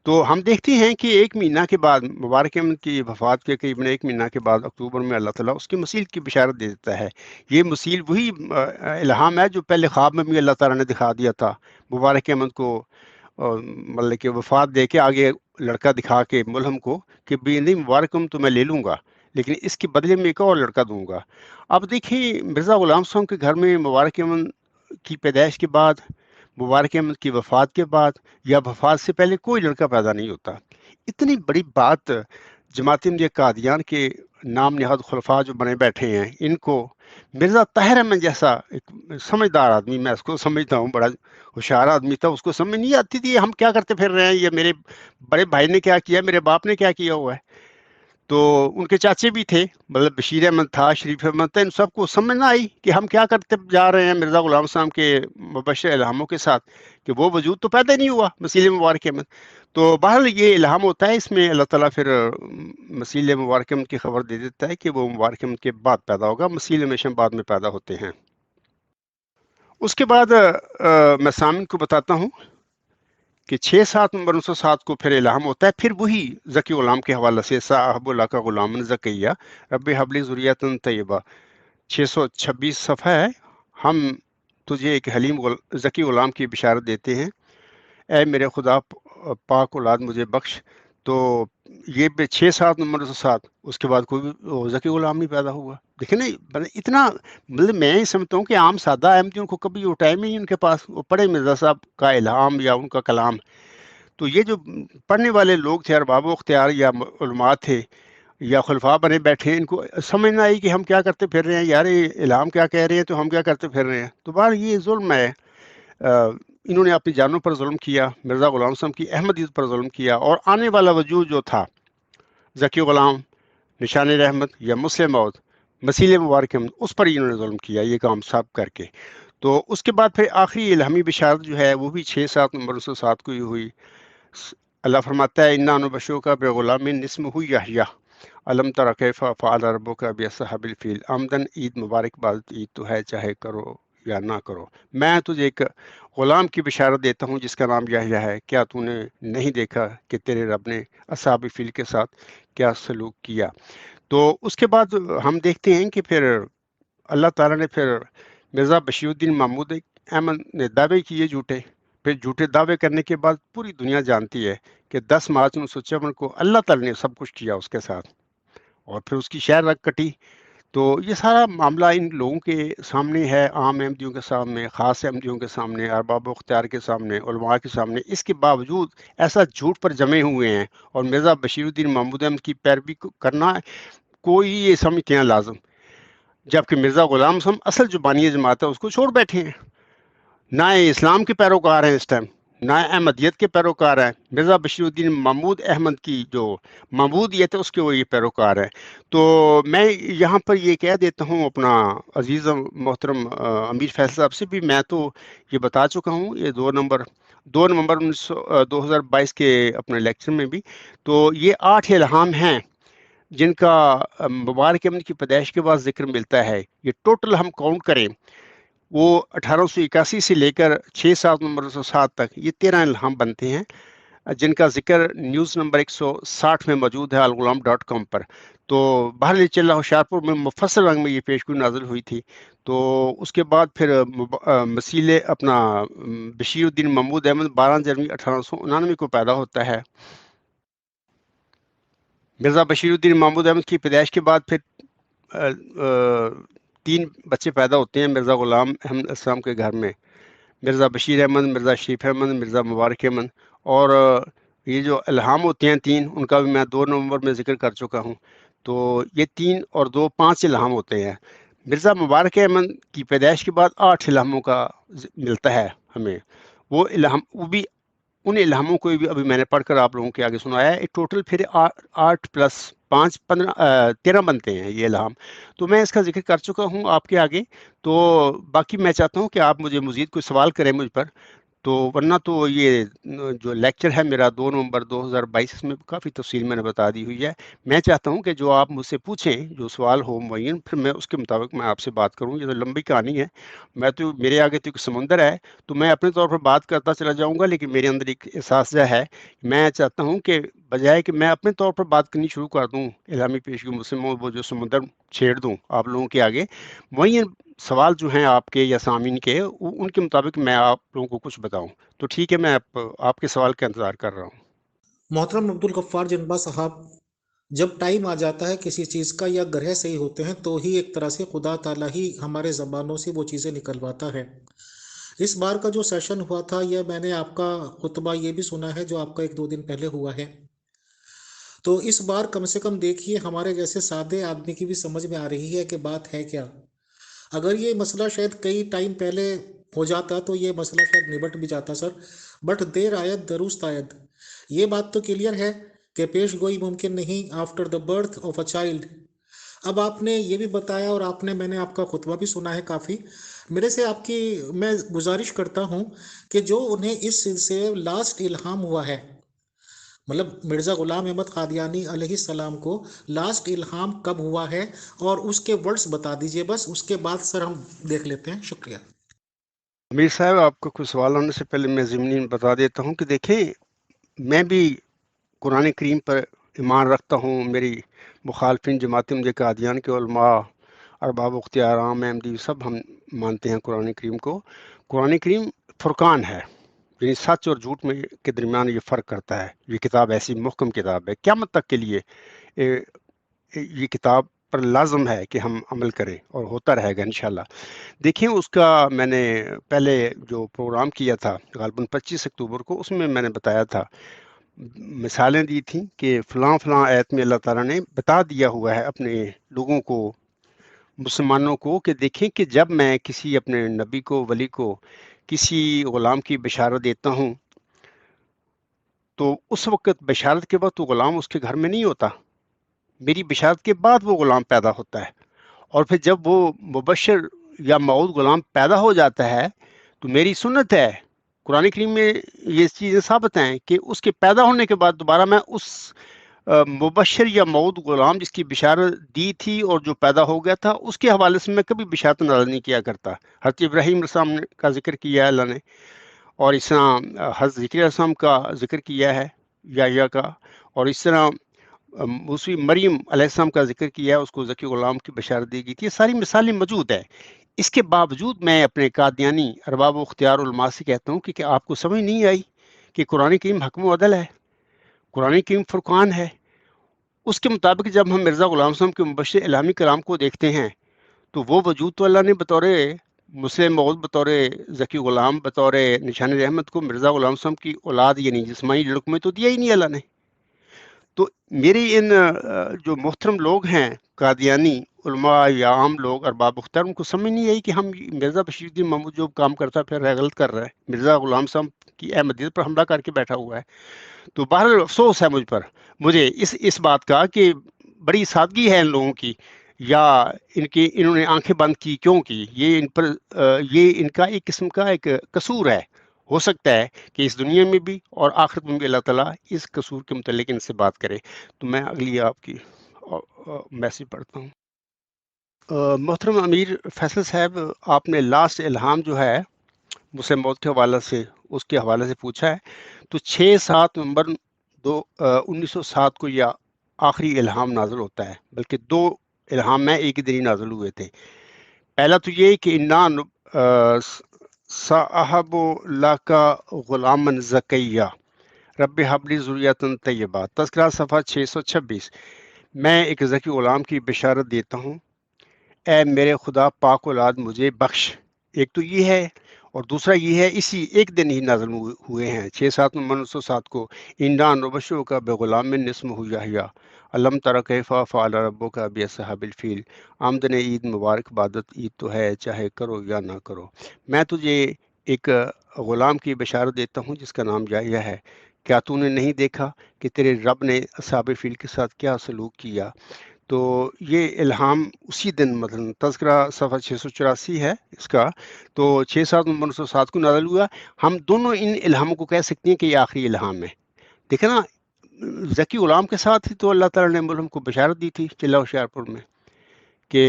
[SPEAKER 2] تو ہم دیکھتے ہیں کہ 1 مہینہ کے بعد مبارک احمد کی وفات کے قریب 1 مہینہ کے بعد اکتوبر میں اللہ تعالیٰ اس کی مسیل کی بشارت دے دیتا ہے. یہ مسیل وہی الہام ہے جو پہلے خواب میں بھی اللہ تعالیٰ نے دکھا دیا تھا مبارک احمد کو، مطلب کہ وفات دے کے آگے لڑکا دکھا کے ملہم کو کہ بھی نہیں مبارک تو میں لے لوں گا، لیکن اس کے بدلے میں ایک اور لڑکا دوں گا. اب دیکھیں مرزا غلام صاحب کے گھر میں مبارک احمد کی پیدائش کے بعد، مبارک احمد کی وفات کے بعد یا وفات سے پہلے کوئی لڑکا پیدا نہیں ہوتا. اتنی بڑی بات جماعت احمدیہ قادیان کے نام نہاد خلفاء جو بنے بیٹھے ہیں، ان کو مرزا طاہر احمد جیسا ایک سمجھدار آدمی، میں اس کو سمجھتا ہوں بڑا ہوشیار آدمی تھا، اس کو سمجھ نہیں آتی تھی ہم کیا کرتے پھر رہے ہیں، یہ میرے بڑے بھائی نے کیا کیا، میرے باپ نے کیا کیا ہوا ہے. تو ان کے چاچے بھی تھے، مطلب بشیر احمد تھا، شریف احمد تھا، ان سب کو سمجھ نہ آئی کہ ہم کیا کرتے جا رہے ہیں مرزا غلام صاحب کے مبشر الہاموں کے ساتھ، کہ وہ وجود تو پیدا نہیں ہوا مسیل مبارک احمد. تو بہرحال یہ الہام ہوتا ہے، اس میں اللہ تعالیٰ پھر مسیل مبارک احمد کی خبر دے دیتا ہے کہ وہ مبارک احمد کے بعد پیدا ہوگا، مسیل ہمیشہ بعد میں پیدا ہوتے ہیں. اس کے بعد میں سامعین کو بتاتا ہوں کہ 6-7 نومبر 1907 کو پھر الہام ہوتا ہے، پھر وہی ذکی غلام کے حوالے سے صاحب اللہ کا غلام زکیہ رب حبلی ذریۃ طیبہ. 626 صفحہ ہے. ہم تجھے ایک حلیم ذکی غلام کی بشارت دیتے ہیں، اے میرے خدا پاک اولاد مجھے بخش. تو یہ 6-7 نومبر 1907، اس کے بعد کوئی ذکی غلام نہیں پیدا ہوا. دیکھیں نا اتنا مطلب میں یہ سمجھتا ہوں کہ عام سادہ احمدیوں کو کبھی وہ ٹائم ہی نہیں ان کے پاس وہ پڑھے مرزا صاحب کا الہام یا ان کا کلام. تو یہ جو پڑھنے والے لوگ تھے ارباب و اختیار یا علماء تھے یا خلفاء بنے بیٹھے ہیں، ان کو سمجھ نہ آئی کہ ہم کیا کرتے پھر رہے ہیں یار، یہ الہام کیا کہہ رہے ہیں تو ہم کیا کرتے پھر رہے ہیں. تو بار یہ ظلم ہے. انہوں نے اپنی جانوں پر ظلم کیا، مرزا غلام صاحب کی احمدیت پر ظلم کیا، اور آنے والا وجود جو تھا ذکی غلام، نشان رحمت یا مسلم موت، مسیل مبارک احمد، اس پر انہوں نے ظلم کیا یہ کام سب کر کے. تو اس کے بعد پھر آخری الہامی بشارت جو ہے وہ بھی 6-7 نمبر 107 کو ہی ہوئی. اللہ فرماتا ہے انا نبشرک بغلام اسمہ یحییٰ الم تر کیف فعل ربک باصحاب الفیل. آمدن عید مبارک باد عید تو ہے چاہے کرو یا نہ کرو. میں تجھے ایک غلام کی بشارت دیتا ہوں جس کا نام یحییٰ ہے. کیا تو نے نہیں دیکھا کہ تیرے رب نے اصحاب فیل کے ساتھ کیا سلوک کیا. تو اس کے بعد ہم دیکھتے ہیں کہ پھر اللہ تعالیٰ نے پھر مرزا بشیر الدین محمود احمد نے دعوے کیے جھوٹے. پھر جھوٹے دعوے کرنے کے بعد پوری دنیا جانتی ہے کہ 10 مارچ 1954 کو اللہ تعالیٰ نے سب کچھ کیا اس کے ساتھ، اور پھر اس کی شہر رگ کٹی. تو یہ سارا معاملہ ان لوگوں کے سامنے ہے، عام احمدیوں کے سامنے، خاص احمدیوں کے سامنے، ارباب و اختیار کے سامنے، علماء کے سامنے. اس کے باوجود ایسا جھوٹ پر جمے ہوئے ہیں اور مرزا بشیر الدین محمود احمد کی پیروی کرنا کوئی یہ سمجھتے ہیں لازم، جبکہ مرزا غلام صاحب اصل جو بانی جماعت ہے اس کو چھوڑ بیٹھے ہیں. نہ اسلام کے پیروکار ہیں اس ٹائم، نہ احمدیت کے پیروکار ہیں. مرزا بشیر الدین محمود احمد کی جو محمودیت ہے اس کے وہ یہ پیروکار ہیں. تو میں یہاں پر یہ کہہ دیتا ہوں اپنا عزیز و محترم امیر فیصل صاحب سے بھی، میں تو یہ بتا چکا ہوں یہ 2 نومبر 2022 کے اپنے لیکچر میں بھی. تو یہ 8 الہام ہیں جن کا مبارک احمد کی پیدائش کے بعد ذکر ملتا ہے. یہ ٹوٹل ہم کاؤنٹ کریں وہ 1881 سے لے کر 6-7 نمبر 107 تک یہ 13 الہام بنتے ہیں جن کا ذکر نیوز نمبر 160 میں موجود ہے الغلام.com پر. تو بہرحال چل ہوشیارپور میں مفصل رنگ میں یہ پیشگوئی نازل ہوئی تھی. تو اس کے بعد پھر مسیل اپنا بشیر الدین محمود احمد 12 جنوری 1899 کو پیدا ہوتا ہے. مرزا بشیر الدین محمود احمد کی پیدائش کے بعد پھر 3 بچے پیدا ہوتے ہیں مرزا غلام احمد السلام کے گھر میں، مرزا بشیر احمد، مرزا شریف احمد، مرزا مبارک احمد. اور یہ جو الہام ہوتے ہیں 3 ان کا بھی میں 2 نومبر میں ذکر کر چکا ہوں. تو یہ 3 اور 2 5 الہام ہوتے ہیں. مرزا مبارک احمد کی پیدائش کے بعد 8 الہاموں کا ملتا ہے ہمیں. وہ الہام وہ بھی ان الہاموں کو بھی ابھی میں نے پڑھ کر آپ لوگوں کے آگے سنایا ہے. ٹوٹل پھر 8 + 5 13 بنتے ہیں یہ الہام. تو میں اس کا ذکر کر چکا ہوں آپ کے آگے. تو باقی میں چاہتا ہوں کہ آپ مجھے مزید کوئی سوال کریں مجھ پر، تو ورنہ تو یہ جو لیکچر ہے میرا 2 نومبر 2022 میں کافی تفصیل میں نے بتا دی ہوئی ہے. میں چاہتا ہوں کہ جو آپ مجھ سے پوچھیں جو سوال ہو معین، پھر میں اس کے مطابق میں آپ سے بات کروں. یہ تو لمبی کہانی ہے، میں تو میرے آگے تو ایک سمندر ہے، تو میں اپنے طور پر بات کرتا چلا جاؤں گا، لیکن میرے اندر ایک احساس ہے. میں چاہتا ہوں کہ بجائے کہ میں اپنے طور پر بات کرنی شروع کر دوں الہامی پیشگی مسلموں وہ جو سمندر چھیڑ دوں آپ لوگوں کے آگے، وہیں سوال جو ہیں آپ کے یا سامعین کے ان کے مطابق میں آپ لوگوں کو کچھ بتاؤں. تو ٹھیک ہے، میں آپ کے سوال کا انتظار کر رہا ہوں.
[SPEAKER 1] محترم عبدالغفار جنبا صاحب، جب ٹائم آ جاتا ہے کسی چیز کا یا گرہ صحیح ہوتے ہیں تو ہی ایک طرح سے خدا تعالیٰ ہی ہمارے زبانوں سے وہ چیزیں نکلواتا ہے. اس بار کا جو سیشن ہوا تھا یہ میں نے آپ کا خطبہ یہ بھی سنا ہے جو آپ کا 1-2 دن پہلے ہوا ہے. تو اس بار کم سے کم دیکھیے ہمارے جیسے سادے آدمی کی بھی سمجھ میں آ رہی ہے کہ بات ہے کیا. اگر یہ مسئلہ شاید کئی ٹائم پہلے ہو جاتا تو یہ مسئلہ شاید نبٹ بھی جاتا سر، بٹ دیر آید درست آید. یہ بات تو کلیئر ہے کہ پیش گوئی ممکن نہیں after the birth of a child. اب آپ نے یہ بھی بتایا اور میں نے آپ کا خطبہ بھی سنا ہے کافی. میرے سے آپ کی میں گزارش کرتا ہوں کہ جو انہیں اس سلسلے لاسٹ الہام ہوا ہے، مطلب مرزا غلام احمد قادیانی علیہ السلام کو لاسٹ الہام کب ہوا ہے اور اس کے ورڈز بتا دیجئے، بس اس کے بعد سر ہم دیکھ لیتے ہیں. شکریہ.
[SPEAKER 2] امیر صاحب، آپ کو کوئی سوال ہونے سے پہلے میں ضمنی بتا دیتا ہوں کہ دیکھیں میں بھی قرآن کریم پر ایمان رکھتا ہوں. میری مخالفین جماعت مجھے قادیان کے علماء، ارباب اختیار، عام احمدی سب ہم مانتے ہیں قرآن کریم کو. قرآن کریم فرقان ہے، یعنی سچ اور جھوٹ میں کے درمیان یہ فرق کرتا ہے. یہ کتاب ایسی محکم کتاب ہے، قیامت تک کے لیے یہ کتاب پر لازم ہے کہ ہم عمل کریں اور ہوتا رہے گا انشاءاللہ۔ دیکھیں اس کا میں نے پہلے جو پروگرام کیا تھا غالباً 25 اکتوبر کو، اس میں نے بتایا تھا، مثالیں دی تھیں کہ فلاں فلاں آیت میں اللہ تعالیٰ نے بتا دیا ہوا ہے اپنے لوگوں کو، مسلمانوں کو، کہ دیکھیں کہ جب میں کسی اپنے نبی کو، ولی کو، کسی غلام کی بشارت دیتا ہوں تو اس وقت بشارت کے وقت وہ غلام اس کے گھر میں نہیں ہوتا، میری بشارت کے بعد وہ غلام پیدا ہوتا ہے، اور پھر جب وہ مبشر یا موعود غلام پیدا ہو جاتا ہے تو میری سنت ہے، قرآن کریم میں یہ چیزیں ثابت ہیں کہ اس کے پیدا ہونے کے بعد دوبارہ میں اس مبشر یا موعود غلام جس کی بشارت دی تھی اور جو پیدا ہو گیا تھا اس کے حوالے سے میں کبھی بشارت نازل نہیں کیا کرتا۔ حضرت ابراہیم علیہ السلام کا ذکر کیا ہے اللہ نے، اور اس طرح حضرت ذکر علیہ السلام کا ذکر کیا ہے یا کا، اور اس طرح موسوی مریم علیہ السلام کا ذکر کیا ہے، اس کو ذکی غلام کی بشارت دی گئی تھی۔ یہ ساری مثالیں موجود ہیں۔ اس کے باوجود میں اپنے قادیانی ارباب و اختیار علماء سے کہتا ہوں کہ آپ کو سمجھ نہیں آئی کہ قرآن کریم حکم و عدل ہے، قرآن کریم فرقان ہے، اس کے مطابق جب ہم مرزا غلام صاحب کے مبشر الہامی کلام کو دیکھتے ہیں تو وہ وجود تو اللہ نے بطور مسلم موعود، بطور ذکی غلام، بطور نشان رحمت کو مرزا غلام صاحب کی اولاد یعنی جسمانی لڑک میں تو دیا ہی نہیں اللہ نے۔ تو میری ان جو محترم لوگ ہیں قادیانی علماء یا عام لوگ ارباب اختیار، ان کو سمجھ نہیں آئی کہ ہم مرزا بشیر الدین محمود جو کام کرتا پھر ہے غلط کر رہا ہے، مرزا غلام صاحب کی احمدیت پر حملہ کر کے بیٹھا ہوا ہے۔ تو بہرحال افسوس ہے مجھے اس بات کا کہ بڑی سادگی ہے ان لوگوں کی، یا انہوں نے آنکھیں بند کی کیوں کی، یہ ان کا ایک قسم کا ایک قصور ہے۔ ہو سکتا ہے کہ اس دنیا میں بھی اور آخرت میں بھی اللہ تعالیٰ اس قصور کے متعلق ان سے بات کرے۔ تو میں اگلی آپ کی میسج پڑھتا ہوں۔ محترم امیر فیصل صاحب، آپ نے لاسٹ الہام جو ہے مسلم موت کے حوالے سے، اس کے حوالے سے پوچھا ہے، تو 6-7 نومبر 1907 کو یہ آخری الہام نازل ہوتا ہے، بلکہ 2 الہام میں ایک ہی دن ہی نازل ہوئے تھے۔ پہلا تو یہ کہ انا صاحب اللہ کا غلام زکیہ رب حبلی ذریۃ طیبہ، تذکرہ صفحہ 626، میں ایک ذکی غلام کی بشارت دیتا ہوں، اے میرے خدا پاک اولاد مجھے بخش۔ ایک تو یہ ہے، اور دوسرا یہ ہے اسی ایک دن ہی نازل ہوئے ہیں 6-7 نومبر 1907 کو، انا نبشرک کا بغلام اسمہ یحییٰ علم تر کیف فعل ربک باصحاب الفیل۔ آمدن عید مبارک، عبادت عید تو ہے چاہے کرو یا نہ کرو۔ میں تجھے ایک غلام کی بشارت دیتا ہوں جس کا نام یحییٰ ہے، کیا تو نے نہیں دیکھا کہ تیرے رب نے اصحاب فیل کے ساتھ کیا سلوک کیا؟ تو یہ الہام اسی دن مثلا تذکرہ صفحہ 684 ہے اس کا، تو 6-7 نومبر 1907 کو نازل ہوا۔ ہم دونوں ان الہاموں کو کہہ سکتے ہیں کہ یہ آخری الہام ہے۔ دیکھیں نا، ذکی غلام کے ساتھ ہی تو اللہ تعالیٰ نے ہم کو بشارت دی تھی چلہ ہوشیارپور میں کہ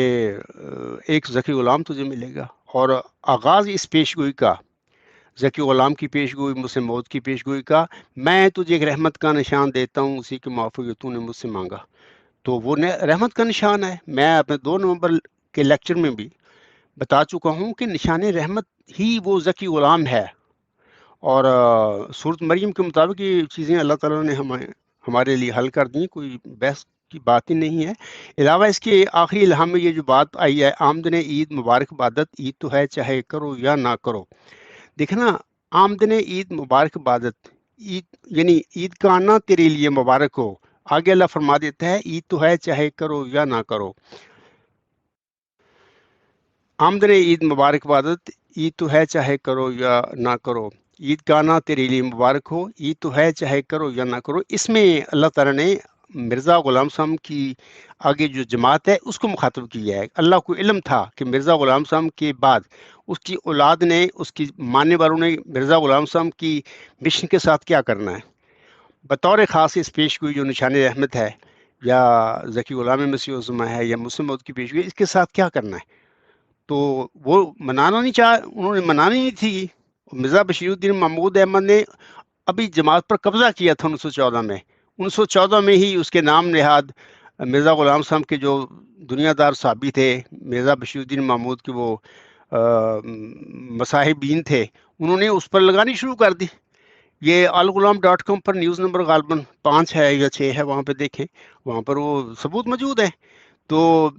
[SPEAKER 2] ایک ذکی غلام تجھے ملے گا، اور آغاز اس پیشگوئی کا، ذکی غلام کی پیشگوئی، مسلم موت کی پیشگوئی کا، میں تجھے ایک رحمت کا نشان دیتا ہوں، اسی کے موافق جو تو نے مجھ سے مانگا، تو وہ رحمت کا نشان ہے۔ میں اپنے 2 نومبر کے لیکچر میں بھی بتا چکا ہوں کہ نشان رحمت ہی وہ ذکی غلام ہے، اور سورۃ مریم کے مطابق یہ چیزیں اللہ تعالیٰ نے ہمارے لیے حل کر دیں، کوئی بحث کی بات ہی نہیں ہے۔ علاوہ اس کے آخری الہام میں یہ جو بات آئی ہے، آمدن عید مبارک، عبادت عید تو ہے چاہے کرو یا نہ کرو۔ دیکھنا، آمدن عید مبارک، عبادت عید یعنی عید کا آنا تیرے لیے مبارک ہو۔ آگے اللہ فرما دیتا ہے عید تو ہے چاہے کرو یا نہ کرو۔ آمدن عید مبارک، عبادت عید تو ہے چاہے کرو یا نہ کرو، عید کا آنا تیرے لیے مبارک ہو، عید تو ہے چاہے کرو یا نہ کرو۔ اس میں اللہ تعالیٰ نے مرزا غلام صاحب کی آگے جو جماعت ہے اس کو مخاطب کیا ہے۔ اللہ کو علم تھا کہ مرزا غلام صاحب کے بعد اس کی اولاد نے، اس کی ماننے والوں نے مرزا غلام صاحب کی مشن کے ساتھ کیا کرنا ہے۔ بطور خاص اس پیشگوئی جو نشان رحمت ہے، یا ذکی غلام مسیح الزماں ہے، یا مسلم موت کی پیشگوئی، اس کے ساتھ کیا کرنا ہے؟ تو وہ منانا نہیں انہوں نے منانی نہیں تھی۔ مرزا بشیر الدین محمود احمد نے ابھی جماعت پر قبضہ کیا تھا 1914 میں، 1914 میں ہی اس کے نام نہاد مرزا غلام صاحب کے جو دنیا دار صحابی تھے، مرزا بشیر الدین محمود کے وہ مصاحبین تھے، انہوں نے اس پر لگانی شروع کر دی۔ یہ الغلام.com پر نیوز نمبر غالباً 5 ہے یا 6 ہے، وہاں پہ دیکھیں، وہاں پر وہ ثبوت موجود ہے۔ تو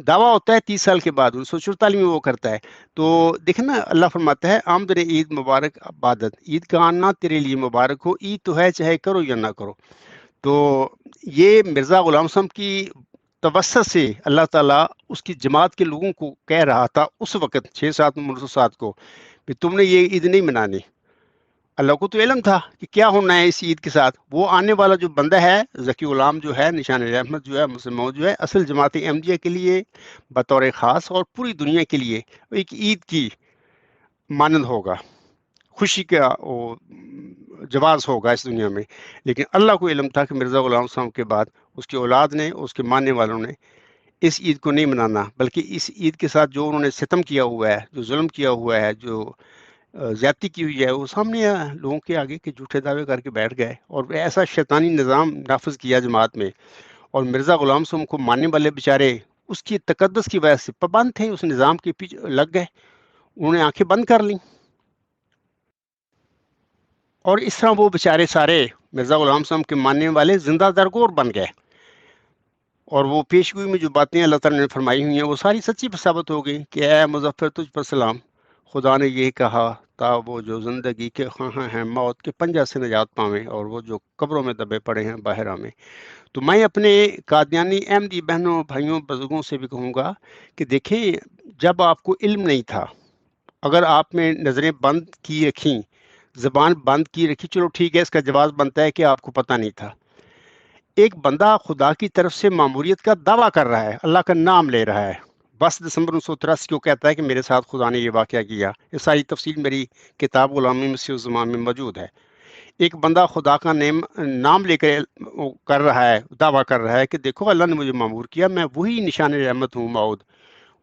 [SPEAKER 2] دعویٰ ہوتا ہے 30 سال کے بعد 1944 میں وہ کرتا ہے. تو دیکھیں نا اللہ فرماتا ہے آمد عید مبارک عبادت، عید کا آنا تیرے لیے مبارک ہو، عید تو ہے چاہے کرو یا نہ کرو. تو یہ مرزا غلام صاحب کی توسط سے اللہ تعالیٰ اس کی جماعت کے لوگوں کو کہہ رہا تھا اس وقت 1907 کو کہ تم نے یہ عید نہیں منانی. اللہ کو تو علم تھا کہ کیا ہونا ہے اس عید کے ساتھ. وہ آنے والا جو بندہ ہے ذکی غلام جو ہے، نشان رحمت جو ہے، مسلمان جو ہے، اصل جماعت احمدیہ کے لیے بطور خاص اور پوری دنیا کے لیے ایک عید کی مانند ہوگا، خوشی کا وہ جواز ہوگا اس دنیا میں. لیکن اللہ کو علم تھا کہ مرزا غلام صاحب کے بعد اس کی اولاد نے، اس کے ماننے والوں نے اس عید کو نہیں منانا، بلکہ اس عید کے ساتھ جو انہوں نے ستم کیا ہوا ہے، جو ظلم کیا ہوا ہے، جو زیادتی کی ہوئی ہے، وہ سامنے لوگوں کے آگے کے جھوٹے دعوے کر کے بیٹھ گئے اور ایسا شیطانی نظام نافذ کیا جماعت میں. اور مرزا غلام صاحب کو ماننے والے بیچارے اس کی تقدس کی وجہ سے پابند تھے، اس نظام کے پیچھے لگ گئے، انہوں نے آنکھیں بند کر لیں. اور اس طرح وہ بیچارے سارے مرزا غلام صاحب کے ماننے والے زندہ درگور بن گئے. اور وہ پیشگوئی میں جو باتیں اللہ تعالیٰ نے فرمائی ہوئی ہیں وہ ساری سچی ثابت ہو گئی کہ اے مظفر تجھ پر سلام، خدا نے یہ کہا تا وہ جو زندگی کے خواہاں ہیں موت کے پنجہ سے نجات پاویں، اور وہ جو قبروں میں دبے پڑے ہیں باہر آویں. تو میں اپنے قادیانی احمدی بہنوں بھائیوں بزرگوں سے بھی کہوں گا کہ دیکھیں، جب آپ کو علم نہیں تھا، اگر آپ نے نظریں بند کی رکھیں، زبان بند کی رکھی، چلو ٹھیک ہے، اس کا جواز بنتا ہے کہ آپ کو پتہ نہیں تھا. ایک بندہ خدا کی طرف سے معموریت کا دعویٰ کر رہا ہے، اللہ کا نام لے رہا ہے، 10 دسمبر 1983 کو کہتا ہے کہ میرے ساتھ خدا نے یہ واقعہ کیا. یہ ساری تفصیل میری کتاب غلامی مسیح الزمان میں موجود ہے. ایک بندہ خدا کا نام لے کر کر رہا ہے، دعویٰ کر رہا ہے کہ دیکھو اللہ نے مجھے معمور کیا، میں وہی نشان رحمت ہوں، معود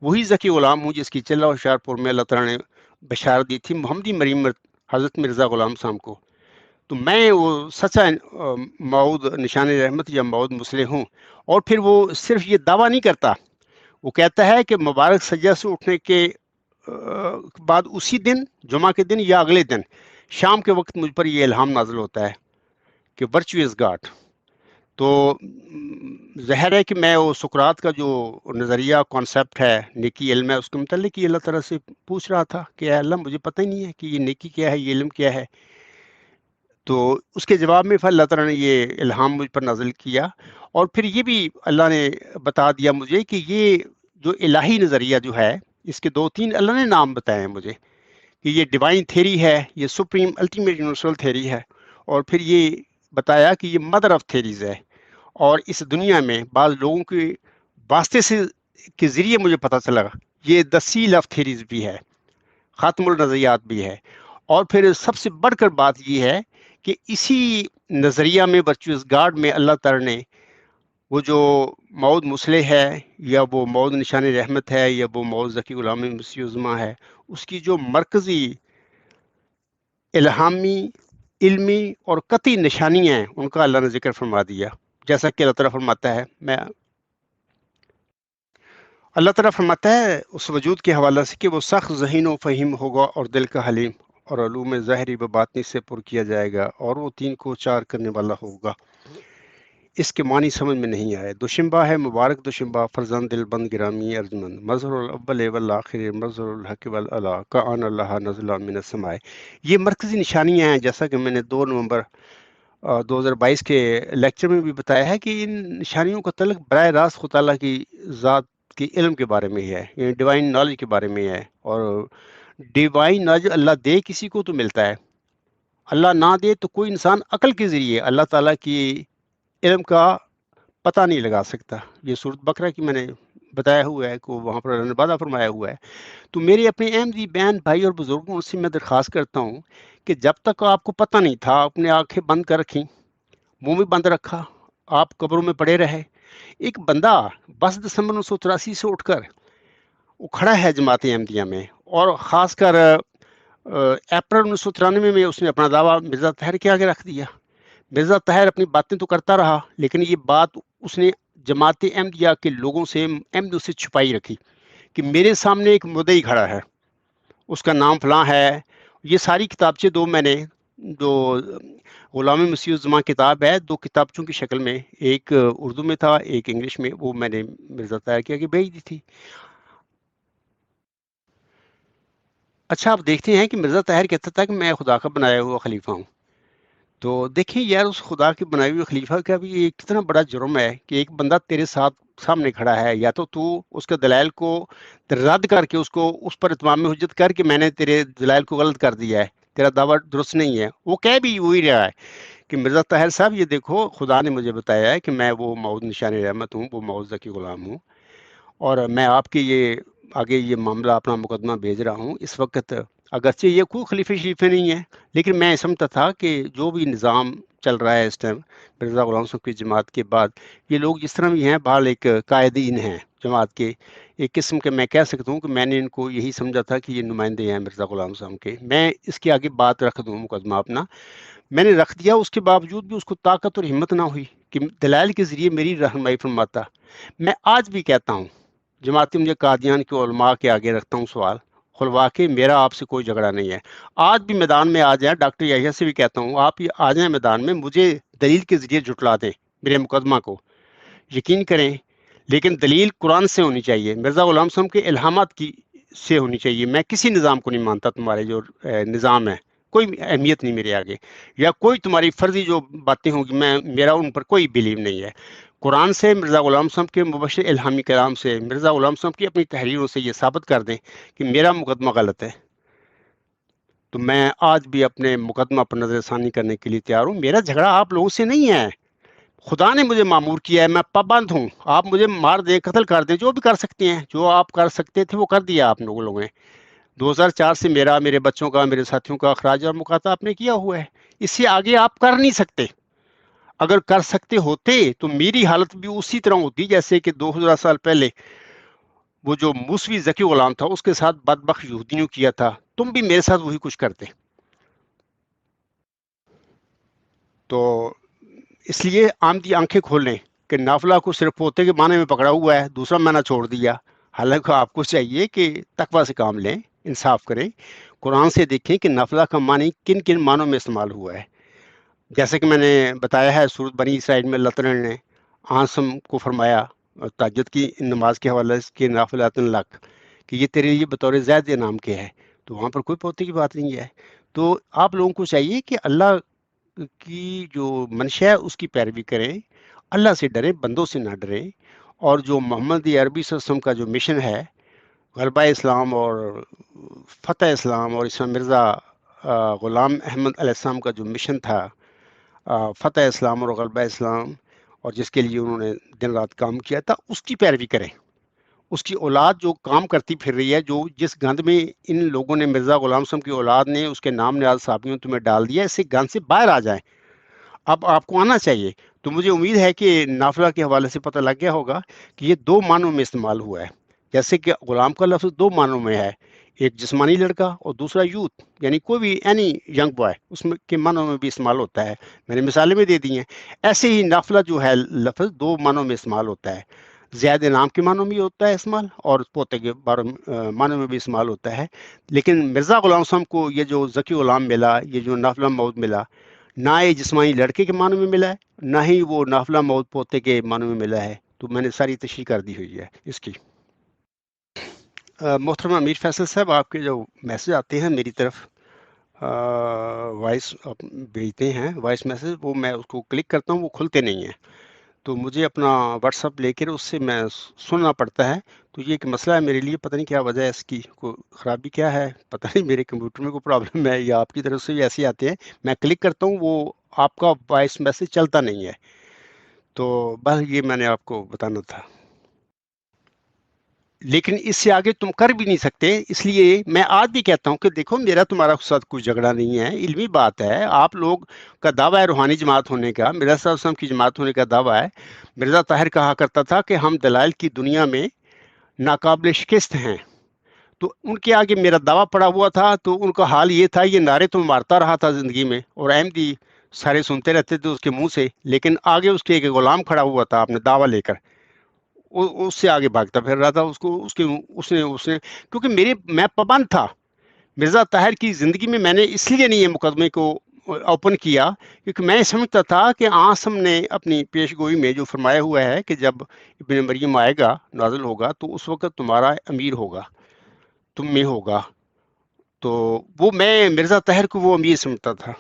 [SPEAKER 2] وہی ذکی غلام ہوں جس کی چلہ ہوشیارپور میں اللہ تعالیٰ نے بشارت دی تھی محمدی مریم حضرت مرزا غلام صاحب کو. تو میں وہ سچا معود نشان رحمت یا معود مسلح ہوں. اور پھر وہ صرف یہ دعویٰ نہیں کرتا، وہ کہتا ہے کہ مبارک سجدہ سے اٹھنے کے بعد اسی دن، جمعہ کے دن یا اگلے دن شام کے وقت مجھ پر یہ الہام نازل ہوتا ہے کہ ورچو از گاڈ. تو ظاہر ہے کہ میں وہ سقراط کا جو نظریہ کانسیپٹ ہے نیکی علم ہے، اس کے متعلق یہ اللہ تعالیٰ سے پوچھ رہا تھا کہ اے اللہ مجھے پتہ ہی نہیں ہے کہ یہ نیکی کیا ہے، یہ علم کیا ہے. تو اس کے جواب میں پھر اللہ تعالیٰ نے یہ الہام مجھ پر نازل کیا. اور پھر یہ بھی اللہ نے بتا دیا مجھے کہ یہ جو الہی نظریہ جو ہے، اس کے 2-3 اللہ نے نام بتائے ہیں مجھے کہ یہ ڈیوائن تھیری ہے، یہ سپریم الٹیمیٹ یونیورسل تھیری ہے، اور پھر یہ بتایا کہ یہ مدر آف تھیریز ہے. اور اس دنیا میں بعض لوگوں کے واسطے سے کے ذریعے مجھے پتہ چلا یہ دا سیل آف تھیریز بھی ہے، خاتم النظریات بھی ہے. اور پھر سب سے بڑھ کر بات یہ ہے کہ اسی نظریہ میں ورچوئس گارڈ میں اللہ تعالیٰ نے وہ جو معود مسلح ہے، یا وہ معود نشان رحمت ہے، یا وہ معود ذکی غلام مسیح الزماں ہے، اس کی جو مرکزی الہامی، علمی اور قطعی نشانیاں ہیں ان کا اللہ نے ذکر فرما دیا. جیسا کہ اللہ تعالیٰ فرماتا ہے، اللہ تعالیٰ فرماتا ہے اس وجود کے حوالے سے کہ وہ سخت ذہین و فہیم ہوگا اور دل کا حلیم، اور علوم ظاہری و باطنی سے پر کیا جائے گا، اور وہ 3 کو 4 کرنے والا ہوگا. اس کے معنی سمجھ میں نہیں آئے. دوشنبہ ہے مبارک دوشنبہ، فرزند دل بند گرامی ارجمند، مظہر الاول والآخر، مظہر الحق والعلا، کان اللہ نزل من السماء. یہ مرکزی نشانیاں ہیں، جیسا کہ میں نے 2 نومبر 2022 کے لیکچر میں بھی بتایا ہے کہ ان نشانیوں کا تعلق براہ راست خدا تعالیٰ کی ذات کے علم کے بارے میں ہے، یعنی ڈیوائن نالج کے بارے میں ہے. اور ڈیوائن نالج اللہ دے کسی کو تو ملتا ہے، اللہ نہ دے تو کوئی انسان عقل کے ذریعے اللہ تعالیٰ کی علم کا پتہ نہیں لگا سکتا. یہ سورۃ بقرہ کی میں نے بتایا ہوا ہے کہ وہاں پر اللہ نے وعدہ فرمایا ہوا ہے. تو میرے اپنے احمدی بہن بھائی اور بزرگوں سے میں درخواست کرتا ہوں کہ جب تک آپ کو پتہ نہیں تھا، اپنے آنکھیں بند کر رکھیں، منہ بھی بند رکھا، آپ قبروں میں پڑے رہے. ایک بندہ 10 دسمبر 1983 سے اٹھ کر وہ کھڑا ہے جماعت احمدیہ میں، اور خاص کر اپریل 1993 میں اس نے اپنا دعویٰ مرزا طاہر کے آگے رکھ دیا. مرزا طاہر اپنی باتیں تو کرتا رہا، لیکن یہ بات اس نے جماعت احمدیہ کے لوگوں سے، احمدیوں سے چھپائی رکھی کہ میرے سامنے ایک مدعی کھڑا ہے، اس کا نام فلاں ہے. یہ ساری کتابچے 2 میں نے جو غلام مسیح الزمان کتاب ہے، 2 کتابچوں کی شکل میں، ایک اردو میں تھا ایک انگلش میں، وہ میں نے مرزا طاہر کے آگے بھیج دی تھی۔ اچھا آپ دیکھتے ہیں کہ مرزا طاہر کہتا تھا کہ میں خدا کا بنایا ہوا خلیفہ ہوں۔ تو دیکھیں یار، اس خدا کے بنائے ہوئے خلیفہ کا بھی یہ کتنا بڑا جرم ہے کہ ایک بندہ تیرے ساتھ سامنے کھڑا ہے، یا تو اس کے دلائل کو رد کر کے اس پر اتمام حجت کر کہ میں نے تیرے دلائل کو غلط کر دیا ہے، تیرا دعویٰ درست نہیں ہے۔ وہ کہہ بھی وہی رہا ہے کہ مرزا طاہر صاحب یہ دیکھو، خدا نے مجھے بتایا ہے کہ میں وہ موعود نشان رحمت ہوں، وہ موعود ذکی غلام ہوں، اور میں آپ کے یہ آگے یہ معاملہ اپنا مقدمہ بھیج رہا ہوں اس وقت۔ اگرچہ یہ کوئی خلیفہ شریفہ نہیں ہے، لیکن میں سمجھتا تھا کہ جو بھی نظام چل رہا ہے اس ٹائم مرزا غلام صاحب کی جماعت کے بعد، یہ لوگ جس طرح بھی ہیں بہرحال ایک قائدین ہیں جماعت کے، ایک قسم کے میں کہہ سکتا ہوں کہ میں نے ان کو یہی سمجھا تھا کہ یہ نمائندے ہیں مرزا غلام صاحب کے۔ میں اس کے آگے بات رکھ دوں مقدمہ اپنا، میں نے رکھ دیا، اس کے باوجود بھی اس کو طاقت اور ہمت نہ ہوئی کہ دلائل کے ذریعے میری رہنمائی فرماتا۔ میں آج بھی کہتا ہوں، جماعت مجھے قادیان کے علماء کے آگے رکھتا ہوں سوال، خلوا کے میرا آپ سے کوئی جھگڑا نہیں ہے۔ آج بھی میدان میں آ جائیں، ڈاکٹر یحییٰ سے بھی کہتا ہوں آپ یہ آ جائیں میدان میں، مجھے دلیل کے ذریعے جھٹلا دیں میرے مقدمہ کو، یقین کریں، لیکن دلیل قرآن سے ہونی چاہیے، مرزا غلام صاحب کے الہامات کی سے ہونی چاہیے۔ میں کسی نظام کو نہیں مانتا، تمہارے جو نظام ہے کوئی اہمیت نہیں میرے آگے، یا کوئی تمہاری فرضی جو باتیں ہوں گی میرا ان پر کوئی بلیو نہیں ہے۔ قرآن سے، مرزا غلام صاحب کے مبشر الہامی کلام سے، مرزا غلام صاحب کی اپنی تحریروں سے یہ ثابت کر دیں کہ میرا مقدمہ غلط ہے، تو میں آج بھی اپنے مقدمہ پر نظر ثانی کرنے کے لیے تیار ہوں۔ میرا جھگڑا آپ لوگوں سے نہیں ہے، خدا نے مجھے معمور کیا ہے، میں پابند ہوں۔ آپ مجھے مار دیں، قتل کر دیں، جو بھی کر سکتے ہیں، جو آپ کر سکتے تھے وہ کر دیا آپ لوگوں نے۔ 2004 سے میرا، میرے بچوں کا، میرے ساتھیوں کا اخراج اور مقاطع آپ نے کیا ہوا ہے، اس سے آگے آپ کر نہیں سکتے۔ اگر کر سکتے ہوتے تو میری حالت بھی اسی طرح ہوتی جیسے کہ 2000 سال پہلے وہ جو موسوی ذکی غلام تھا اس کے ساتھ بدبخت یہودیوں کیا تھا، تم بھی میرے ساتھ وہی کچھ کرتے۔ تو اس لیے آمدی آنکھیں کھول لیں کہ نافلہ کو صرف پوتے کے معنی میں پکڑا ہوا ہے، دوسرا معنی چھوڑ دیا۔ حالانکہ آپ کو چاہیے کہ تقوی سے کام لیں، انصاف کریں، قرآن سے دیکھیں کہ نافلہ کا معنی کن کن معنوں میں استعمال ہوا ہے۔ جیسے کہ میں نے بتایا ہے، سورۃ بنی اسرائیل میں اللہ تعالیٰ نے عاصم کو فرمایا تہجد کی نماز کے حوالے سے نافلۃ لک، کہ یہ تیرے لیے بطور زید انعام کے ہے، تو وہاں پر کوئی پوتے کی بات نہیں ہے۔ تو آپ لوگوں کو چاہیے کہ اللہ کی جو منشا ہے اس کی پیروی کریں، اللہ سے ڈریں، بندوں سے نہ ڈریں، اور جو محمد عربی صلی اللہ علیہ وسلم کا جو مشن ہے، غلبہ اسلام اور فتح اسلام، اور اس میں مرزا غلام احمد علیہ السلام کا جو مشن تھا، فتح اسلام اور غلبہ اسلام، اور جس کے لیے انہوں نے دن رات کام کیا تھا، اس کی پیروی کریں۔ اس کی اولاد جو کام کرتی پھر رہی ہے، جو جس گند میں ان لوگوں نے، مرزا غلام صاحب کی اولاد نے اس کے نام نیاز صحابیوں تمہیں ڈال دیا، اس سے گند سے باہر آ جائیں۔ اب آپ کو آنا چاہیے۔ تو مجھے امید ہے کہ نافلہ کے حوالے سے پتہ لگ گیا ہوگا کہ یہ 2 معنوں میں استعمال ہوا ہے، جیسے کہ غلام کا لفظ 2 معنوں میں ہے، ایک جسمانی لڑکا اور دوسرا یوتھ، یعنی کوئی بھی اینی ینگ بوائے، اس میں کے معنوں میں بھی استعمال ہوتا ہے۔ میں نے مثالیں بھی دے دی ہیں۔ ایسے ہی نافلہ جو ہے لفظ 2 معنوں میں استعمال ہوتا ہے، زید نام کے معنوں میں ہوتا ہے استعمال، اور پوتے کے معنوں میں بھی استعمال ہوتا ہے۔ لیکن مرزا غلام صاحب کو یہ جو ذکی غلام ملا، یہ جو نافلہ موعود ملا، نہ یہ جسمانی لڑکے کے معنوں میں ملا ہے، نہ ہی وہ نافلہ موعود پوتے کے معنوں میں ملا ہے۔ تو میں نے ساری تشریح کر دی ہوئی ہے اس کی۔ محترم امیر فیصل صاحب، آپ کے جو میسج آتے ہیں میری طرف، وائس بھیجتے ہیں، وائس میسج، وہ میں اس کو کلک کرتا ہوں، وہ کھلتے نہیں ہیں، تو مجھے اپنا واٹس اپ لے کر اس سے میں سننا پڑتا ہے۔ تو یہ ایک مسئلہ ہے میرے لیے، پتہ نہیں کیا وجہ ہے اس کی، کوئی خرابی کیا ہے، پتہ نہیں میرے کمپیوٹر میں کوئی پرابلم ہے یا آپ کی طرف سے بھی ایسے آتے ہیں، میں کلک کرتا ہوں وہ آپ کا وائس میسج چلتا نہیں ہے۔ تو بس یہ میں نے آپ کو بتانا تھا، لیکن اس سے آگے تم کر بھی نہیں سکتے۔ اس لیے میں آج بھی کہتا ہوں کہ دیکھو، میرا تمہارا ساتھ کوئی جھگڑا نہیں ہے، علمی بات ہے۔ آپ لوگ کا دعویٰ ہے روحانی جماعت ہونے کا، مرزا صاحب وسلم کی جماعت ہونے کا دعویٰ ہے۔ مرزا طاہر کہا کرتا تھا کہ ہم دلائل کی دنیا میں ناقابل شکست ہیں، تو ان کے آگے میرا دعویٰ پڑا ہوا تھا، تو ان کا حال یہ تھا، یہ نعرے تو مارتا رہا تھا زندگی میں، اور احمدی سارے سنتے رہتے تھے اس کے منہ سے، لیکن آگے اس کے ایک غلام کھڑا ہوا تھا اپنے دعویٰ لے کر، اس سے آگے بھاگتا پھر رہا تھا، اس نے کیونکہ میں پابند تھا۔ مرزا طاہر کی زندگی میں میں نے اس لیے نہیں یہ مقدمے کو اوپن کیا، کیونکہ میں سمجھتا تھا کہ آسم نے اپنی پیش گوئی میں جو فرمایا ہوا ہے کہ جب ابن مریم آئے گا، نازل ہوگا، تو اس وقت تمہارا امیر ہوگا، تم میں ہوگا. تو وہ میں مرزا طاہر کو وہ امیر سمجھتا تھا،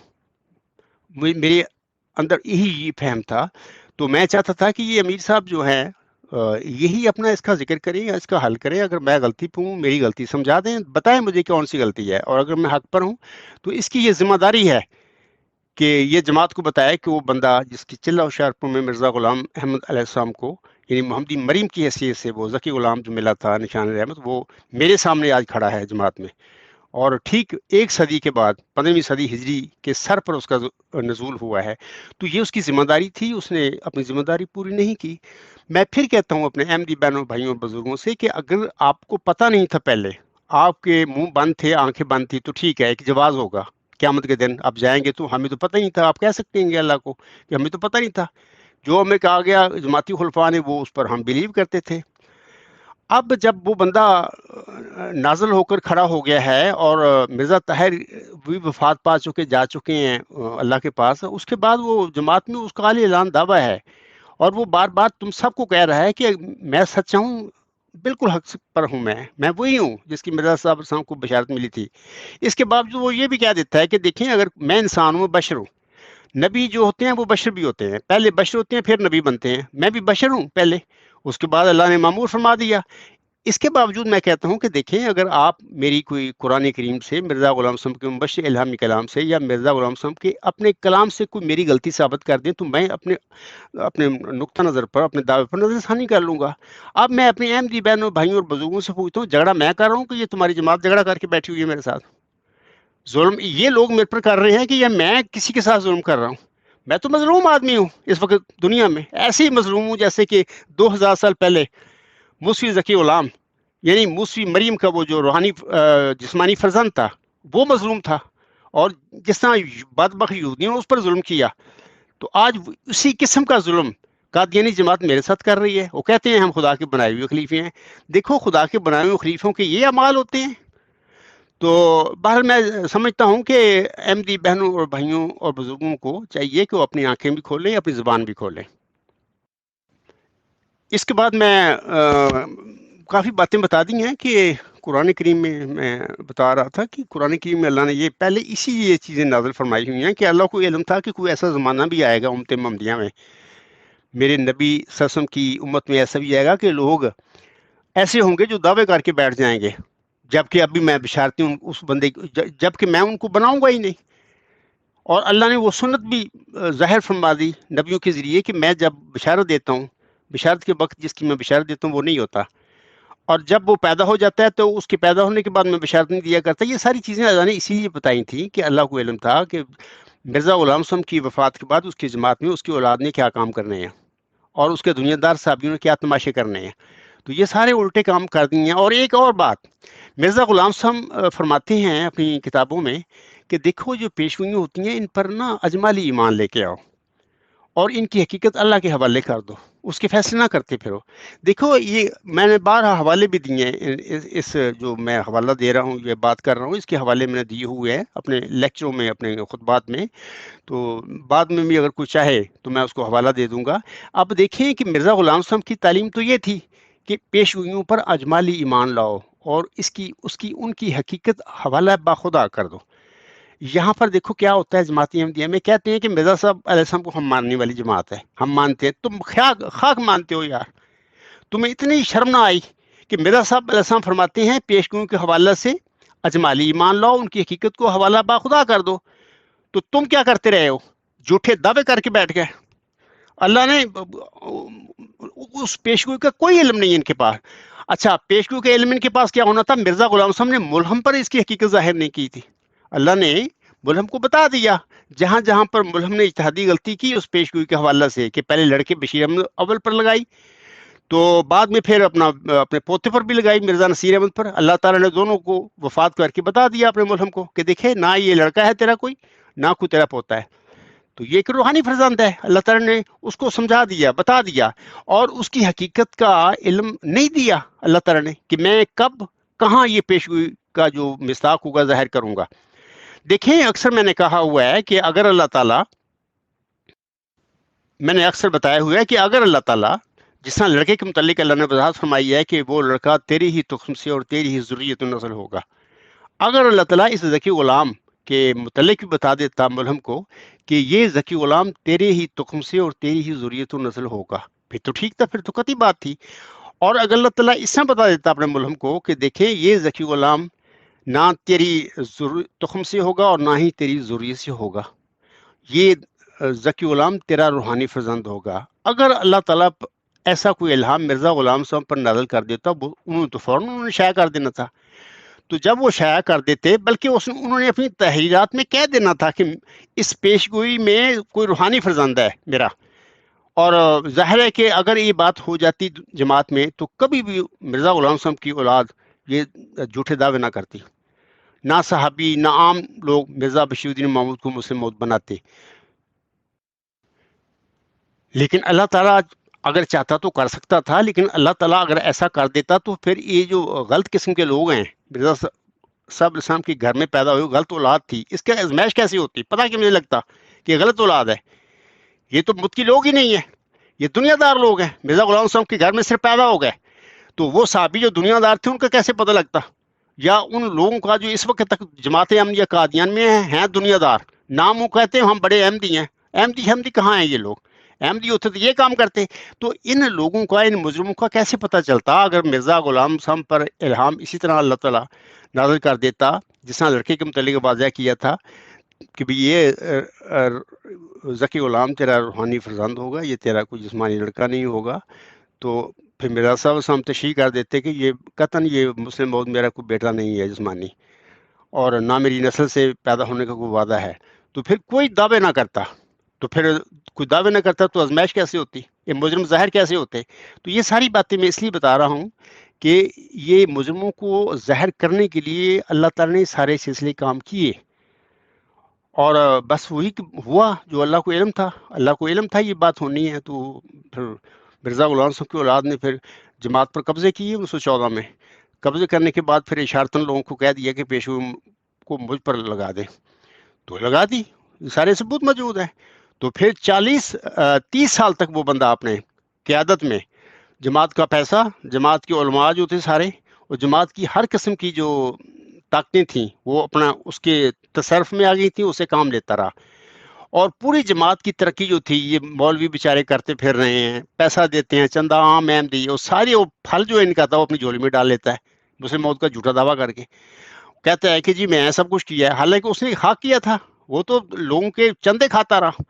[SPEAKER 2] میرے اندر یہی فہم تھا. تو میں چاہتا تھا کہ یہ امیر صاحب جو ہیں یہی اپنا اس کا ذکر کریں یا اس کا حل کریں. اگر میں غلطی پہ ہوں میری غلطی سمجھا دیں، بتائیں مجھے کون سی غلطی ہے، اور اگر میں حق پر ہوں تو اس کی یہ ذمہ داری ہے کہ یہ جماعت کو بتائے کہ وہ بندہ جس کی چلہ ہوشیارپور میں مرزا غلام احمد علیہ السلام کو، یعنی محمدی مریم کی حیثیت سے وہ ذکی غلام جو ملا تھا نشان رحمت، وہ میرے سامنے آج کھڑا ہے جماعت میں، اور ٹھیک 1 صدی کے بعد 15ویں صدی ہجری کے سر پر اس کا نزول ہوا ہے. تو یہ اس کی ذمہ داری تھی، اس نے اپنی ذمہ داری پوری نہیں کی. میں پھر کہتا ہوں اپنے احمدی بہنوں بھائیوں اور بزرگوں سے کہ اگر آپ کو پتہ نہیں تھا، پہلے آپ کے منہ بند تھے، آنکھیں بند تھی، تو ٹھیک ہے، ایک جواز ہوگا قیامت کے دن آپ جائیں گے تو ہمیں تو پتہ نہیں تھا. آپ کہہ سکتے ہیں گے اللہ کو کہ ہمیں تو پتہ نہیں تھا، جو ہمیں کہا گیا جماعتی خلفاء نے وہ اس پر ہم بلیو کرتے تھے. اب جب وہ بندہ نازل ہو کر کھڑا ہو گیا ہے اور مرزا طاہر بھی وفات پا چکے جا چکے ہیں اللہ کے پاس، اس کے بعد وہ جماعت میں اس کا عالی اعلان دعویٰ ہے، اور وہ بار بار تم سب کو کہہ رہا ہے کہ میں سچا ہوں، بالکل حق پر ہوں، میں وہی ہوں جس کی مرزا صاحب السلام کو بشارت ملی تھی. اس کے باوجود وہ یہ بھی کہہ دیتا ہے کہ دیکھیں اگر میں انسان ہوں، بشر ہوں، نبی جو ہوتے ہیں وہ بشر بھی ہوتے ہیں، پہلے بشر ہوتے ہیں پھر نبی بنتے ہیں، میں بھی بشر ہوں پہلے، اس کے بعد اللہ نے معمور فرما دیا. اس کے باوجود میں کہتا ہوں کہ دیکھیں اگر آپ میری کوئی قرآن کریم سے، مرزا غلام صاحب کے مبشر الہامی کلام سے، یا مرزا غلام صاحب کے اپنے کلام سے کوئی میری غلطی ثابت کر دیں، تو میں اپنے نقطہ نظر پر، اپنے دعوے پر نظر ثانی کر لوں گا. اب میں اپنی احمدی بہنوں بھائیوں اور بزرگوں سے پوچھتا ہوں، جھگڑا میں کر رہا ہوں کہ یہ تمہاری جماعت جھگڑا کر کے بیٹھی ہوئی ہے میرے ساتھ؟ ظلم یہ لوگ میرے پر کر رہے ہیں کہ یہ میں کسی کے ساتھ ظلم کر رہا ہوں؟ میں تو مظلوم آدمی ہوں اس وقت دنیا میں، ایسے ہی مظلوم ہوں جیسے کہ 2000 سال پہلے موسوی ذکی غلام، یعنی موسوی مریم کا وہ جو روحانی جسمانی فرزند تھا، وہ مظلوم تھا، اور جس طرح بدبخت یہودیوں نے اس پر ظلم کیا، تو آج اسی قسم کا ظلم قادیانی جماعت میرے ساتھ کر رہی ہے. وہ کہتے ہیں ہم خدا کے بنائے ہوئے خلیفے ہیں. دیکھو خدا کے بنائے ہوئے خلیفوں کے یہ اعمال ہوتے ہیں. تو بہرحال میں سمجھتا ہوں کہ احمدی بہنوں اور بھائیوں اور بزرگوں کو چاہیے کہ وہ اپنی آنکھیں بھی کھولیں، اپنی زبان بھی کھولیں. اس کے بعد میں کافی باتیں بتا دی ہیں کہ قرآن کریم میں بتا رہا تھا کہ قرآن کریم میں اللہ نے یہ پہلے اسی یہ چیزیں نازل فرمائی ہوئی ہیں کہ اللہ کو علم تھا کہ کوئی ایسا زمانہ بھی آئے گا امت محمدیہ میں، میرے نبی صلی اللہ علیہ وسلم کی امت میں ایسا بھی آئے گا کہ لوگ ایسے ہوں گے جو دعوے کر کے بیٹھ جائیں گے، جبکہ ابھی میں بشارتی ہوں اس بندے جبکہ میں ان کو بناؤں گا ہی نہیں. اور اللہ نے وہ سنت بھی ظاہر فرما دی نبیوں کے ذریعے کہ میں جب بشارت دیتا ہوں، بشارت کے وقت جس کی میں بشارت دیتا ہوں وہ نہیں ہوتا، اور جب وہ پیدا ہو جاتا ہے تو اس کے پیدا ہونے کے بعد میں بشارت نہیں دیا کرتا. یہ ساری چیزیں اللہ نے اسی لیے بتائی تھیں کہ اللہ کو علم تھا کہ مرزا غلام صاحب کی وفات کے بعد اس کی جماعت میں اس کی اولاد نے کیا کام کرنے ہیں، اور اس کے دنیا دار صحابیوں نے کیا تماشے کرنے ہیں. تو یہ سارے الٹے کام کر دیے ہیں. اور ایک اور بات مرزا غلام صاحب فرماتے ہیں اپنی کتابوں میں کہ دیکھو جو پیشگوئیاں ہوتی ہیں ان پر نا اجمالی ایمان لے کے آؤ، اور ان کی حقیقت اللہ کے حوالے کر دو، اس کے فیصلے نہ کرتے پھرو. دیکھو یہ میں نے بارہ حوالے بھی دیے ہیں، اس جو میں حوالہ دے رہا ہوں، یہ بات کر رہا ہوں، اس کے حوالے میں نے دیے ہوئے ہیں اپنے لیکچروں میں، اپنے خطبات میں، تو بعد میں بھی اگر کوئی چاہے تو میں اس کو حوالہ دے دوں گا. اب دیکھیں کہ مرزا غلام صاحب کی تعلیم تو یہ تھی کہ پیشگوئیوں پر اجمالی ایمان لاؤ اور ان کی حقیقت حوالہ باخدا کر دو. یہاں پر دیکھو کیا ہوتا ہے جماعتی احمدیہ میں، کہتے ہیں کہ مرزا صاحب علیہ السلام کو ہم ماننے والی جماعت ہے، ہم مانتے ہیں. تم خاک مانتے ہو یار، تمہیں اتنی شرم نہ آئی کہ مرزا صاحب علیہ السلام فرماتے ہیں پیشگوئیوں کے حوالہ سے اجمالی ایمان لاؤ، ان کی حقیقت کو حوالہ باخدا کر دو. تو تم کیا کرتے رہے ہو؟ جھوٹے دعوے کر کے بیٹھ گئے. اللہ نے اس پیشگوئی کا کوئی علم نہیں ان کے پاس. اچھا پیشگوئی کا علم ان کے پاس کیا ہونا تھا؟ مرزا غلام صاحب نے ملہم پر اس کی حقیقت ظاہر نہیں کی تھی. اللہ نے ملہم کو بتا دیا، جہاں جہاں پر ملہم نے اجتہادی غلطی کی اس پیشگوئی کے حوالہ سے، کہ پہلے لڑکے بشیر احمد اول پر لگائی، تو بعد میں پھر اپنے پوتے پر بھی لگائی مرزا نصیر احمد پر. اللہ تعالیٰ نے دونوں کو وفات کر کے بتا دیا اپنے ملہم کو کہ دیکھے نہ یہ لڑکا ہے تیرا کوئی، نہ کوئی تیرا پوتا ہے، تو یہ ایک روحانی فرزند ہے. اللہ تعالیٰ نے اس کو سمجھا دیا، بتا دیا، اور اس کی حقیقت کا علم نہیں دیا اللہ تعالیٰ نے کہ میں کب کہاں یہ پیشگوئی کا جو مصداق ہوگا ظاہر کروں گا. دیکھیں اکثر میں نے کہا ہوا ہے کہ اگر اللہ تعالیٰ، میں نے اکثر بتایا ہوا ہے کہ اگر اللہ تعالیٰ، جس طرح لڑکے کے متعلق اللہ نے وضاحت فرمائی ہے کہ وہ لڑکا تیری ہی تخم سے اور تیری ہی ذریت نسل ہوگا، اگر اللہ تعالیٰ اس ذکی غلام کے متعلق بھی بتا دیتا ملہم کو کہ یہ ذکی غلام تیرے ہی تخم سے اور تیری ہی ذریت نسل ہوگا، پھر تو ٹھیک تھا، پھر تو قطعی بات تھی۔ اور اگر اللہ تعالیٰ اس طرح بتا دیتا اپنے ملہم کو کہ دیکھیں یہ ذکی غلام نہ تیری تخم سے ہوگا اور نہ ہی تیری ذریت سے ہوگا، یہ ذکی غلام تیرا روحانی فرزند ہوگا، اگر اللہ تعالیٰ ایسا کوئی الہام مرزا غلام صاحب پر نازل کر دیتا، انہوں نے تو فوراً انہوں نے شائع کر دینا تھا۔ تو جب وہ شائع کر دیتے، بلکہ انہوں نے اپنی تحریرات میں کہہ دینا تھا کہ اس پیش گوئی میں کوئی روحانی فرزند ہے میرا، اور ظاہر ہے کہ اگر یہ بات ہو جاتی جماعت میں تو کبھی بھی مرزا غلام صاحب کی اولاد یہ جھوٹے دعوے نہ کرتی، نہ صحابی نہ عام لوگ مرزا بشیر الدین محمود کو مسلم موت بناتے۔ لیکن اللہ تعالیٰ اگر چاہتا تو کر سکتا تھا، لیکن اللہ تعالیٰ اگر ایسا کر دیتا تو پھر یہ جو غلط قسم کے لوگ ہیں، مرزا صاحب علیہ السلام کے گھر میں پیدا ہوئی غلط اولاد تھی، اس کا ازمائش کیسی ہوتی؟ پتہ کہ مجھے لگتا کہ یہ غلط اولاد ہے، یہ تو متقی لوگ ہی نہیں ہیں، یہ دنیا دار لوگ ہیں، مرزا غلام صاحب کے گھر میں صرف پیدا ہو گئے، تو وہ صحابی جو دنیا دار تھے ان کا کیسے پتہ لگتا؟ یا ان لوگوں کا جو اس وقت تک جماعت احمدیہ قادیان میں ہیں دنیا دار، نام وہ کہتے ہیں ہم بڑے احمدی ہیں، احمدی کہاں ہیں یہ لوگ؟ احمدی ہوتے تو یہ کام کرتے۔ تو ان لوگوں کا، ان مجرموں کا کیسے پتہ چلتا اگر مرزا غلام صاحب پر الہام اسی طرح اللہ تعالیٰ نازل کر دیتا جس طرح لڑکے کے متعلق واضح کیا تھا کہ بھی یہ ذکی غلام تیرا روحانی فرزند ہوگا، یہ تیرا کوئی جسمانی لڑکا نہیں ہوگا، تو پھر مرزا صاحب ہم تشریح کر دیتے کہ یہ قطعاً یہ مسلم موعود میرا کوئی بیٹا نہیں ہے جسمانی، اور نہ میری نسل سے پیدا ہونے کا کوئی وعدہ ہے، تو پھر کوئی دعوے نہ کرتا، تو پھر کوئی دعوے نہ کرتا تو آزمائش کیسے ہوتی؟ یہ مجرم ظاہر کیسے ہوتے؟ تو یہ ساری باتیں میں اس لیے بتا رہا ہوں کہ یہ مجرموں کو ظاہر کرنے کے لیے اللہ تعالیٰ نے سارے سلسلے کام کیے، اور بس وہی ہوا جو اللہ کو علم تھا، اللہ کو علم تھا یہ بات ہونی ہے، تو پھر مرزا غلام صاحب کی اولاد نے پھر جماعت پر قبضے کیے 1914 میں، قبضے کرنے کے بعد پھر اشارتاً لوگوں کو کہہ دیا کہ پیشوا کو مجھ پر لگا دیں، تو لگا دی، سارے ثبوت موجود ہیں۔ تو پھر 30 سال تک وہ بندہ اپنے قیادت میں جماعت کا پیسہ، جماعت کے علماء جو تھے سارے، اور جماعت کی ہر قسم کی جو طاقتیں تھیں وہ اپنا اس کے تصرف میں آ گئی تھیں، اسے کام لیتا رہا، اور پوری جماعت کی ترقی جو تھی یہ مولوی بیچارے کرتے پھر رہے ہیں، پیسہ دیتے ہیں، چندہ عام احمدی، اور سارے وہ پھل جو ان کا تھا وہ اپنی جھولی میں ڈال لیتا ہے مسلم موت کا جھوٹا دعویٰ کر کے، کہتا ہے کہ جی میں سب کچھ کیا ہے، حالانکہ اس نے حق کیا تھا، وہ تو لوگوں کے چندے کھاتا رہا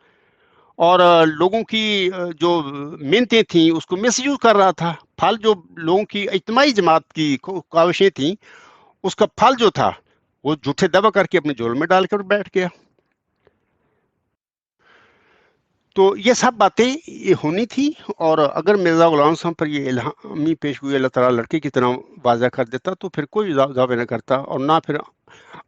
[SPEAKER 2] اور لوگوں کی جو منتیں تھیں اس کو مس یوز کر رہا تھا، پھل جو لوگوں کی اجتماعی جماعت کی کاوشیں تھیں اس کا پھل جو تھا وہ جھوٹے دعویٰ کر کے اپنے جول میں ڈال کر بیٹھ گیا۔ تو یہ سب باتیں یہ ہونی تھی، اور اگر مرزا غلام صاحب پر یہ الہامی پیش ہوئی اللہ تعالیٰ لڑکے کی طرح واضح کر دیتا تو پھر کوئی دعوے نہ کرتا، اور نہ پھر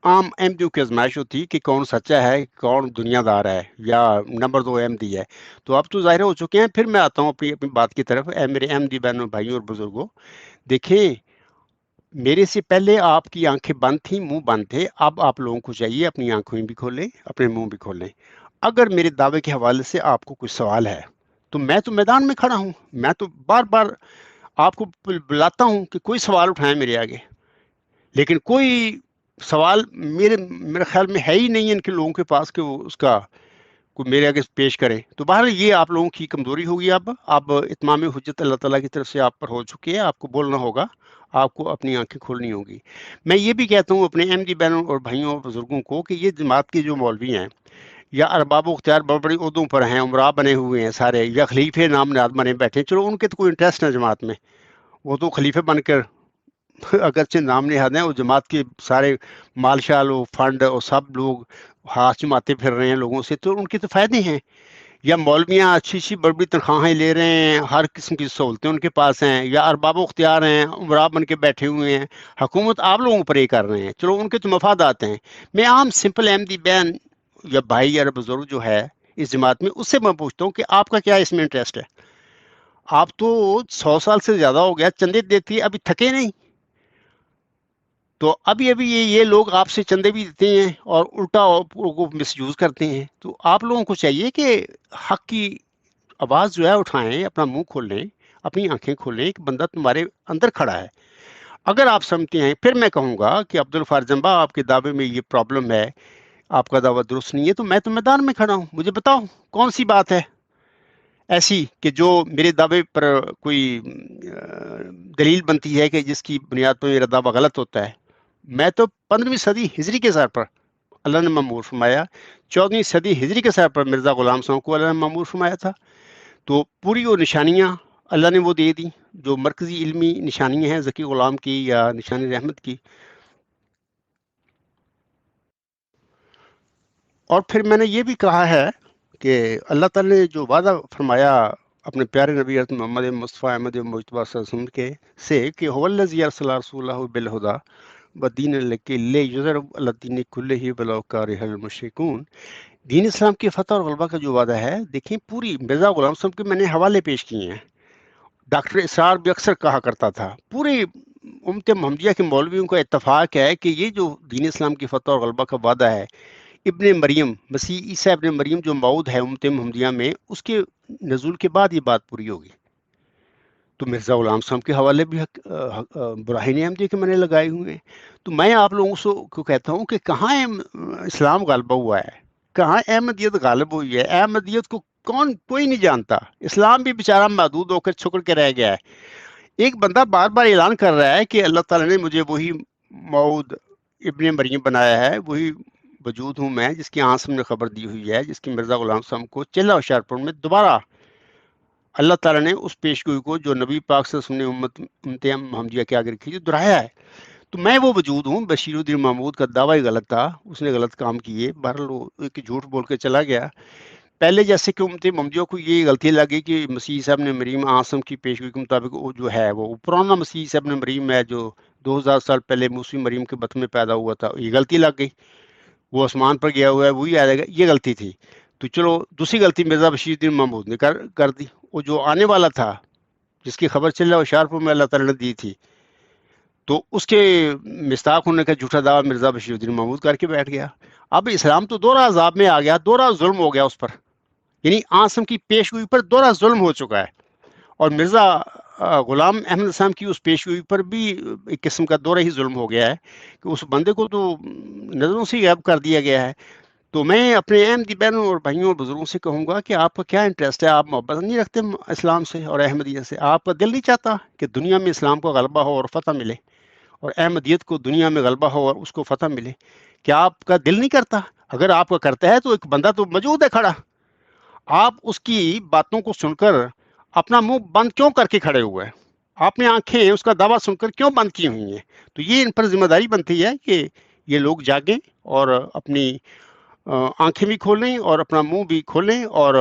[SPEAKER 2] عام احمدیوں کی آزمائش ہوتی کہ کون سچا ہے کون دنیا دار ہے یا نمبر 2 احمدی ہے۔ تو اب تو ظاہر ہو چکے ہیں۔ پھر میں آتا ہوں اپنی بات کی طرف۔ اے میرے احمدی بہنوں، بھائیوں اور بزرگوں، دیکھیں میرے سے پہلے آپ کی آنکھیں بند تھیں، منہ بند تھے، اب آپ لوگوں کو چاہیے اپنی آنکھیں بھی کھولیں، اپنے منہ بھی کھولیں۔ اگر میرے دعوے کے حوالے سے آپ کو کوئی سوال ہے تو میں تو میدان میں کھڑا ہوں، میں تو بار بار آپ کو بلاتا ہوں کہ کوئی سوال اٹھائیں میرے آگے، لیکن کوئی سوال میرے خیال میں ہے ہی نہیں ان کے لوگوں کے پاس کہ وہ اس کا کوئی میرے آگے پیش کرے۔ تو بہرحال یہ آپ لوگوں کی کمزوری ہوگی، اب اتمام حجت اللہ تعالیٰ کی طرف سے آپ پر ہو چکی ہے، آپ کو بولنا ہوگا، آپ کو اپنی آنکھیں کھولنی ہوگی۔ میں یہ بھی کہتا ہوں اپنے احمدی بہنوں اور بھائیوں اور بزرگوں کو کہ یہ جماعت کے جو مولوی ہیں یا ارباب و اختیار بڑی بڑی عہدوں پر ہیں، عمرا بنے ہوئے ہیں سارے، یا خلیفے نام نہاد بنے بیٹھے ہیں، چلو ان کے تو کوئی انٹرسٹ ہے جماعت میں، وہ تو خلیفے بن کر اگرچہ نام نہاد ہیں، وہ جماعت کے سارے مال شال و فنڈ اور سب لوگ ہاتھ چماتے پھر رہے ہیں لوگوں سے، تو ان کے تو فائدے ہیں۔ یا مولویاں اچھی بڑی بڑی تنخواہیں لے رہے ہیں، ہر قسم کی سہولتیں ان کے پاس ہیں، یا ارباب و اختیار ہیں، عمرا بن کے بیٹھے ہوئے ہیں، حکومت آپ لوگوں پر یہ کر رہے ہیں، چلو ان کے تو مفادات ہیں۔ میں عام سمپل احمدی بہن یا بھائی یا بزرگ جو ہے اس جماعت میں، اس سے میں پوچھتا ہوں کہ آپ کا کیا اس میں انٹرسٹ ہے؟ آپ تو 100 سال سے زیادہ ہو گیا چندے دیتی، ابھی تھکے نہیں؟ تو ابھی ابھی یہ لوگ آپ سے چندے بھی دیتے ہیں اور الٹا کو مس یوز کرتے ہیں. تو آپ لوگوں کو چاہیے کہ حق کی آواز جو ہے اٹھائیں، اپنا منہ کھولیں، اپنی آنکھیں کھولیں کہ بندہ تمہارے اندر کھڑا ہے. اگر آپ سمجھتے ہیں، پھر میں کہوں گا کہ عبدالغفار جنبا آپ کے دعوے میں یہ پرابلم ہے، آپ کا دعویٰ درست نہیں ہے، تو میں تو میدان میں کھڑا ہوں، مجھے بتاؤ کون سی بات ہے ایسی کہ جو میرے دعوے پر کوئی دلیل بنتی ہے کہ جس کی بنیاد پر میرا دعویٰ غلط ہوتا ہے. میں تو 15ویں صدی ہجری کے سر پر اللہ نے مامور فرمایا، 14ویں صدی ہجری کے سر پر مرزا غلام صاحب کو اللہ نے مامور فرمایا تھا. تو پوری وہ نشانیاں اللہ نے وہ دے دی جو مرکزی علمی نشانیاں ہیں ذکی غلام کی یا نشانی رحمت کی. اور پھر میں نے یہ بھی کہا ہے کہ اللہ تعالی نے جو وعدہ فرمایا اپنے پیارے نبی حضرت محمد مصطفیٰ احمد مجتبیٰ صلی اللہ علیہ وسلم کے سے کہ هو الذی ارسل رسولہ بالہدی ودین الحق لیظہرہ علی الدین کلہ ولو کارہ المشرکون. دین اسلام کی فتح اور غلبہ کا جو وعدہ ہے، دیکھیں پوری مرزا غلام صاحب کے میں نے حوالے پیش کیے ہیں. ڈاکٹر اسرار بھی اکثر کہا کرتا تھا، پوری امت محمدیہ کے مولویوں کا اتفاق ہے کہ یہ جو دین اسلام کی فتح اور غلبہ کا وعدہ ہے، ابن مریم مسیح عیسیٰ ابن مریم جو موعود ہے امت محمدیہ میں، اس کے نزول کے بعد یہ بات پوری ہوگی. تو مرزا غلام صاحب کے حوالے بھی براہین احمدیہ کے میں نے لگائے ہوئے ہیں. تو میں آپ لوگوں کو کہتا ہوں کہ کہاں اسلام غالبہ ہوا ہے، کہاں احمدیت غالب ہوئی ہے. احمدیت کو کوئی نہیں جانتا. اسلام بھی بیچارہ محدود ہو کر چھکڑ کے رہ گیا ہے. ایک بندہ بار بار اعلان کر رہا ہے کہ اللہ تعالیٰ نے مجھے وہی موعود ابن مریم بنایا ہے، وہی وجود ہوں میں جس کی آنسم نے خبر دی ہوئی ہے، جس کی مرزا غلام صاحب کو چلہ ہوشیارپور میں دوبارہ اللہ تعالیٰ نے اس پیشگوئی کو جو نبی پاک صلی اللہ علیہ وسلم نے امت محمدیہ کے آگے رکھی دہرایا ہے. تو میں وہ وجود ہوں. بشیر الدین محمود کا دعویٰ ہی غلط تھا، اس نے غلط کام کیے، بہرحال وہ ایک جھوٹ بول کے چلا گیا. پہلے جیسے کہ امت محمدیہ کو یہ غلطی لگی کہ مسیح صاحب نے مریم آسم کی پیشگوئی کے مطابق وہ جو ہے وہ پرانا مسیح صاحب نے مریم ہے جو 2000 سال پہلے موسی مریم کے بطن میں پیدا ہوا تھا، یہ غلطی لگ گئی. وہ آسمان پر گیا ہوا ہے، وہی آئے گا، یہ غلطی تھی. تو چلو دوسری غلطی مرزا بشیر الدین محمود نے کر دی. وہ جو آنے والا تھا جس کی خبر چل رہا ہوشیارپور میں اللہ تعالیٰ نے دی تھی، تو اس کے مستاق ہونے کا جھوٹا دعویٰ مرزا بشیر الدین محمود کر کے بیٹھ گیا. اب اسلام تو دوہرا عذاب میں آ گیا، دوہرا ظلم ہو گیا اس پر، یعنی آسم کی پیشگوئی پر دوہرا ظلم ہو چکا ہے. اور مرزا غلام احمد السلام کی اس پیشگوئی پر بھی ایک قسم کا دوہرا ہی ظلم ہو گیا ہے کہ اس بندے کو تو نظروں سے غائب کر دیا گیا ہے. تو میں اپنے احمدی بہنوں اور بھائیوں اور بزرگوں سے کہوں گا کہ آپ کا کیا انٹرسٹ ہے؟ آپ محبت نہیں رکھتے اسلام سے اور احمدیت سے؟ آپ کا دل نہیں چاہتا کہ دنیا میں اسلام کو غلبہ ہو اور فتح ملے، اور احمدیت کو دنیا میں غلبہ ہو اور اس کو فتح ملے؟ کیا آپ کا دل نہیں کرتا؟ اگر آپ کا کرتا ہے تو ایک بندہ تو موجود ہے کھڑا، آپ اس کی باتوں کو سن کر اپنا منہ بند کیوں کر کے کھڑے ہوئے ہیں؟ آپ نے آنکھیں اس کا دعویٰ سن کر کیوں بند کی ہوئی ہیں؟ تو یہ ان پر ذمہ داری بنتی ہے کہ یہ لوگ جاگیں اور اپنی آنکھیں بھی کھولیں اور اپنا منہ بھی کھولیں اور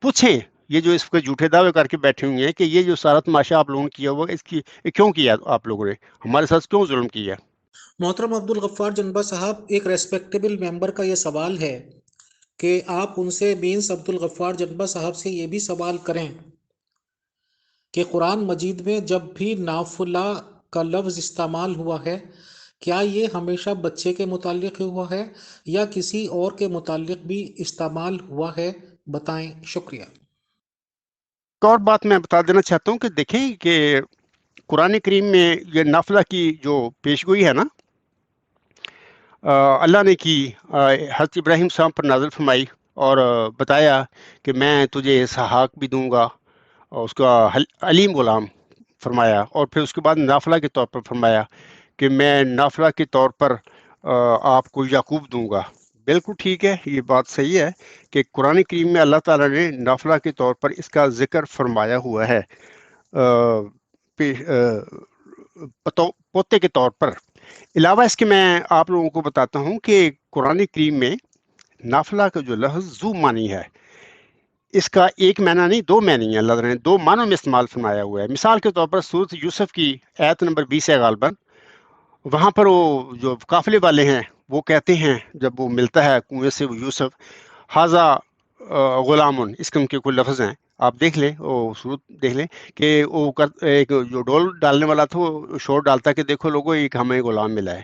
[SPEAKER 2] پوچھیں یہ جو اس کے جھوٹے دعوے کر کے بیٹھے ہوئے ہیں کہ یہ جو سارا تماشا آپ لوگوں نے کیا ہوا اس کی کیوں کیا؟ آپ لوگوں نے ہمارے ساتھ کیوں ظلم کیا؟
[SPEAKER 1] محترم عبدالغفار جنبا صاحب، ایک ریسپیکٹیبل ممبر کا یہ سوال ہے کہ آپ ان سے مینس عبدالغفار جنبا صاحب سے یہ بھی سوال کریں کہ قرآن مجید میں جب بھی نافلہ کا لفظ استعمال ہوا ہے، کیا یہ ہمیشہ بچے کے متعلق ہوا ہے یا کسی اور کے متعلق بھی استعمال ہوا ہے؟ بتائیں، شکریہ.
[SPEAKER 2] ایک اور بات میں بتا دینا چاہتا ہوں کہ دیکھیں کہ قرآن کریم میں یہ نافلہ کی جو پیشگوئی ہے نا، اللہ نے کی حضرت ابراہیم صاحب پر نازل فرمائی اور بتایا کہ میں تجھے اسحاق بھی دوں گا، اور اس کا علیم غلام فرمایا. اور پھر اس کے بعد نافلہ کے طور پر فرمایا کہ میں نافلہ کے طور پر آپ کو یعقوب دوں گا. بالکل ٹھیک ہے، یہ بات صحیح ہے کہ قرآن کریم میں اللہ تعالیٰ نے نافلہ کے طور پر اس کا ذکر فرمایا ہوا ہے پوتے کے طور پر. علاوہ اس کے میں آپ لوگوں کو بتاتا ہوں کہ قرآن کریم میں نافلہ کا جو لفظ ذو معنی ہے، اس کا ایک معنی نہیں، دو معنی ہیں. اللہ تعالیٰ نے دو معنوں میں استعمال فرمایا ہوا ہے. مثال کے طور پر سورۃ یوسف کی آیت نمبر 20 ہے غالباً، وہاں پر وہ جو قافلے والے ہیں وہ کہتے ہیں جب وہ ملتا ہے کنویں سے وہ یوسف، حاذا غلام، اس کے ان کے کوئی لفظ ہیں، آپ دیکھ لیں، وہ صورت دیکھ لیں کہ وہ ایک جو ڈول ڈالنے والا تھا وہ شور ڈالتا کہ دیکھو لوگوں ایک ہمیں غلام ملا ہے.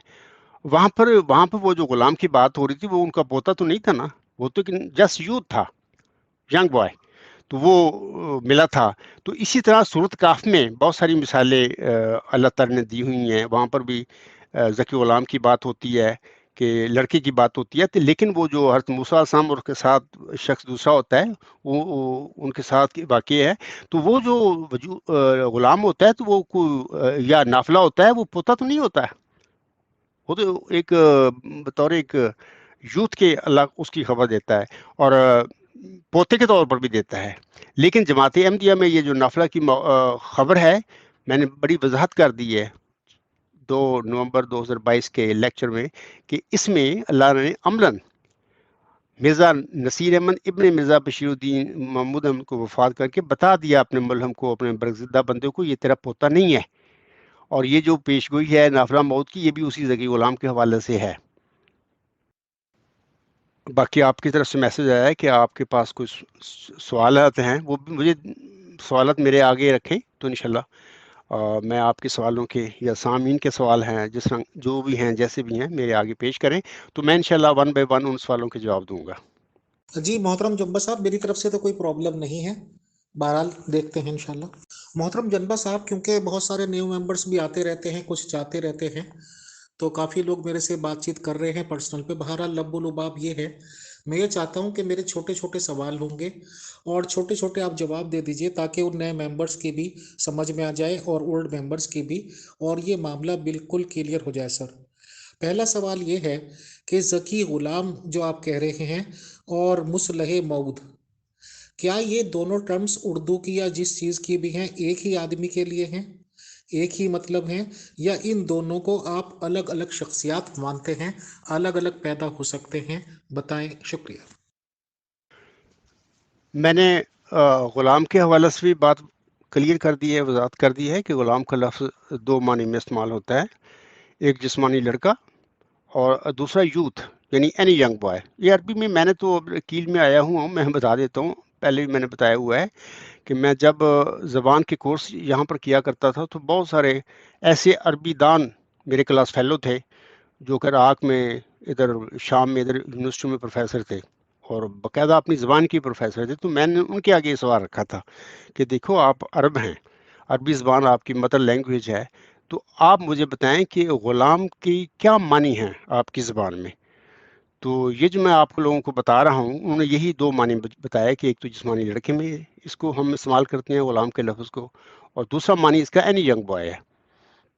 [SPEAKER 2] وہاں پر وہ جو غلام کی بات ہو رہی تھی وہ ان کا پوتا تو نہیں تھا نا، وہ تو جسٹ یوتھ تھا، ینگ بوائے، تو وہ ملا تھا. تو اسی طرح صورت کاف میں بہت ساری مثالیں اللہ تعالی نے دی ہوئی ہیں. وہاں پر بھی ذکی غلام کی بات ہوتی ہے کہ لڑکے کی بات ہوتی ہے، لیکن وہ جو حضرت موسیٰ علیہ السلام اور اس کے ساتھ شخص دوسرا ہوتا ہے وہ ان کے ساتھ واقع ہے. تو وہ جو غلام ہوتا ہے تو وہ یا نافلہ ہوتا ہے، وہ پوتا تو نہیں ہوتا ہے، وہ تو ایک بطور ایک یوتھ کے اللہ اس کی خبر دیتا ہے اور پوتے کے طور پر بھی دیتا ہے. لیکن جماعت احمدیہ میں یہ جو نافلہ کی خبر ہے، میں نے بڑی وضاحت کر دی ہے 2 نومبر 2022 کے لیکچر میں کہ اس میں اللہ نے عملاً مرزا نصیر احمد ابن مرزا بشیر الدین محمود احمد کو وفات کر کے بتا دیا اپنے ملہم کو، اپنے برگزیدہ بندے کو، یہ تیرا پوتا نہیں ہے. اور یہ جو پیش گوئی ہے نافلہ موت کی، یہ بھی اسی ذکی غلام کے حوالے سے ہے. باقی آپ کی طرف سے میسج آیا ہے کہ آپ کے پاس کچھ سوالات ہیں، وہ بھی مجھے سوالات میرے آگے رکھیں تو انشاءاللہ میں آپ کے سوالوں کے یا سامعین کے سوال ہیں جس رنگ جو بھی ہیں جیسے بھی ہیں میرے آگے پیش کریں تو میں انشاءاللہ 1 بائی 1 ان سوالوں کے جواب دوں گا.
[SPEAKER 1] جی محترم جنبا صاحب، میری طرف سے تو کوئی پرابلم نہیں ہے، بہرحال دیکھتے ہیں انشاءاللہ. محترم جنبا صاحب، کیونکہ بہت سارے نیو ممبرس بھی آتے رہتے ہیں، کچھ جاتے رہتے ہیں، تو کافی لوگ میرے سے بات چیت کر رہے ہیں پرسنل پہ. بہرحال لب و لباب یہ ہے، میں یہ چاہتا ہوں کہ میرے چھوٹے چھوٹے سوال ہوں گے اور چھوٹے چھوٹے آپ جواب دے دیجئے تاکہ ان نئے ممبرس کی بھی سمجھ میں آ جائے اور اولڈ ممبرس کی بھی، اور یہ معاملہ بالکل کلیئر ہو جائے. سر، پہلا سوال یہ ہے کہ ذکی غلام جو آپ کہہ رہے ہیں اور مصلح مود، کیا یہ دونوں ٹرمز اردو کی یا جس چیز کی بھی ہیں ایک ہی آدمی کے لیے ہیں، ایک ہی مطلب ہیں، یا ان دونوں کو آپ الگ الگ شخصیات مانتے ہیں، الگ الگ پیدا ہو سکتے ہیں؟ بتائیں. شکریہ.
[SPEAKER 2] میں نے غلام کے حوالے سے بھی بات کلیئر کر دی ہے، وضاحت کر دی ہے کہ غلام کا لفظ 2 معنی میں استعمال ہوتا ہے، ایک جسمانی لڑکا اور دوسرا یوتھ یعنی اینی ینگ بوائے. یہ عربی میں نے تو کیل میں آیا ہوں، میں بتا دیتا ہوں، پہلے بھی میں نے بتایا ہوا ہے کہ میں جب زبان کے کورس یہاں پر کیا کرتا تھا تو بہت سارے ایسے عربی دان میرے کلاس فیلو تھے جو کہ عراق میں، ادھر شام میں، ادھر یونیورسٹی میں پروفیسر تھے اور باقاعدہ اپنی زبان کی پروفیسر تھے. تو میں نے ان کے آگے یہ سوال رکھا تھا کہ دیکھو آپ عرب ہیں، عربی زبان آپ کی مدر لینگویج ہے، تو آپ مجھے بتائیں کہ غلام کی کیا معنی ہیں آپ کی زبان میں. تو یہ جو میں آپ کو لوگوں کو بتا رہا ہوں انہوں نے یہی 2 معنی بتایا کہ ایک تو جسمانی لڑکے میں اس کو ہم استعمال کرتے ہیں غلام کے لفظ کو، اور دوسرا معنی اس کا اینی ینگ بوائے ہے.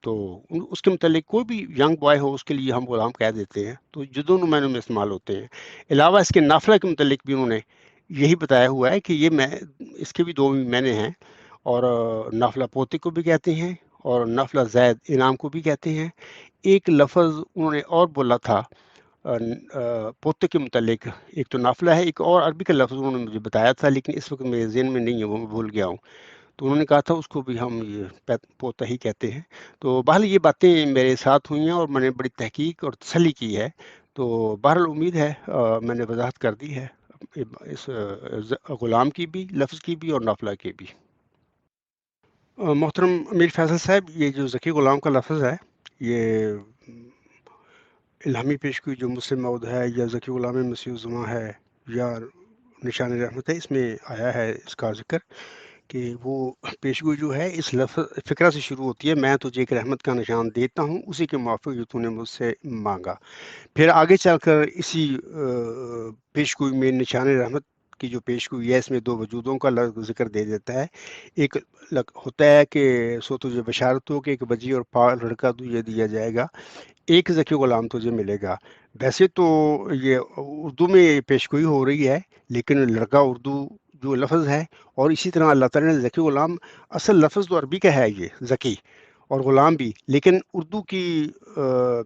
[SPEAKER 2] تو اس کے متعلق کوئی بھی ینگ بوائے ہو اس کے لیے ہم غلام کہہ دیتے ہیں. تو جو دونوں معنوں میں استعمال ہوتے ہیں. علاوہ اس کے نافلہ کے متعلق بھی انہوں نے یہی بتایا ہوا ہے کہ یہ اس کے بھی 2 معنی ہیں، اور نافلہ پوتے کو بھی کہتے ہیں اور نافلہ زید انعام کو بھی کہتے ہیں. ایک لفظ انہوں نے اور بولا تھا پوتے کے متعلق، ایک تو نافلہ ہے، ایک اور عربی کا لفظ انہوں نے مجھے بتایا تھا لیکن اس وقت میرے ذہن میں نہیں ہے، وہ میں بھول گیا ہوں. تو انہوں نے کہا تھا اس کو بھی ہم یہ پوتا ہی کہتے ہیں. تو بہرحال یہ باتیں میرے ساتھ ہوئی ہیں اور میں نے بڑی تحقیق اور تسلی کی ہے. تو بہرحال امید ہے میں نے وضاحت کر دی ہے اس غلام کی بھی، لفظ کی بھی اور نافلہ کی بھی. محترم امیر فیصل صاحب، یہ جو ذکی غلام کا لفظ ہے یہ الہامی پیشگوئی جو مسلم موعود ہے یا ذکی غلام مسیح الزماں ہے یا نشان رحمت ہے، اس میں آیا ہے اس کا ذکر کہ وہ پیشگوئی جو ہے اس لفظ فقرہ سے شروع ہوتی ہے، میں تجھے ایک رحمت کا نشان دیتا ہوں اسی کے موافق جو تو نے مجھ سے مانگا. پھر آگے چل کر اسی پیشگوئی میں نشان رحمت کی جو پیشگوئی ہے اس میں 2 وجودوں کا ذکر دے دیتا ہے. ایک ہوتا ہے کہ سو تجھے بشارت ہو کہ ایک بجی اور پاک لڑکا تجھے دیا جائے گا، ایک ذکی غلام تجھے ملے گا. ویسے تو یہ اردو میں پیشگوئی ہو رہی ہے لیکن لڑکا اردو جو لفظ ہے، اور اسی طرح اللہ تعالیٰ نے ذکی غلام، اصل لفظ تو عربی کا ہے یہ ذکی اور غلام بھی، لیکن اردو کی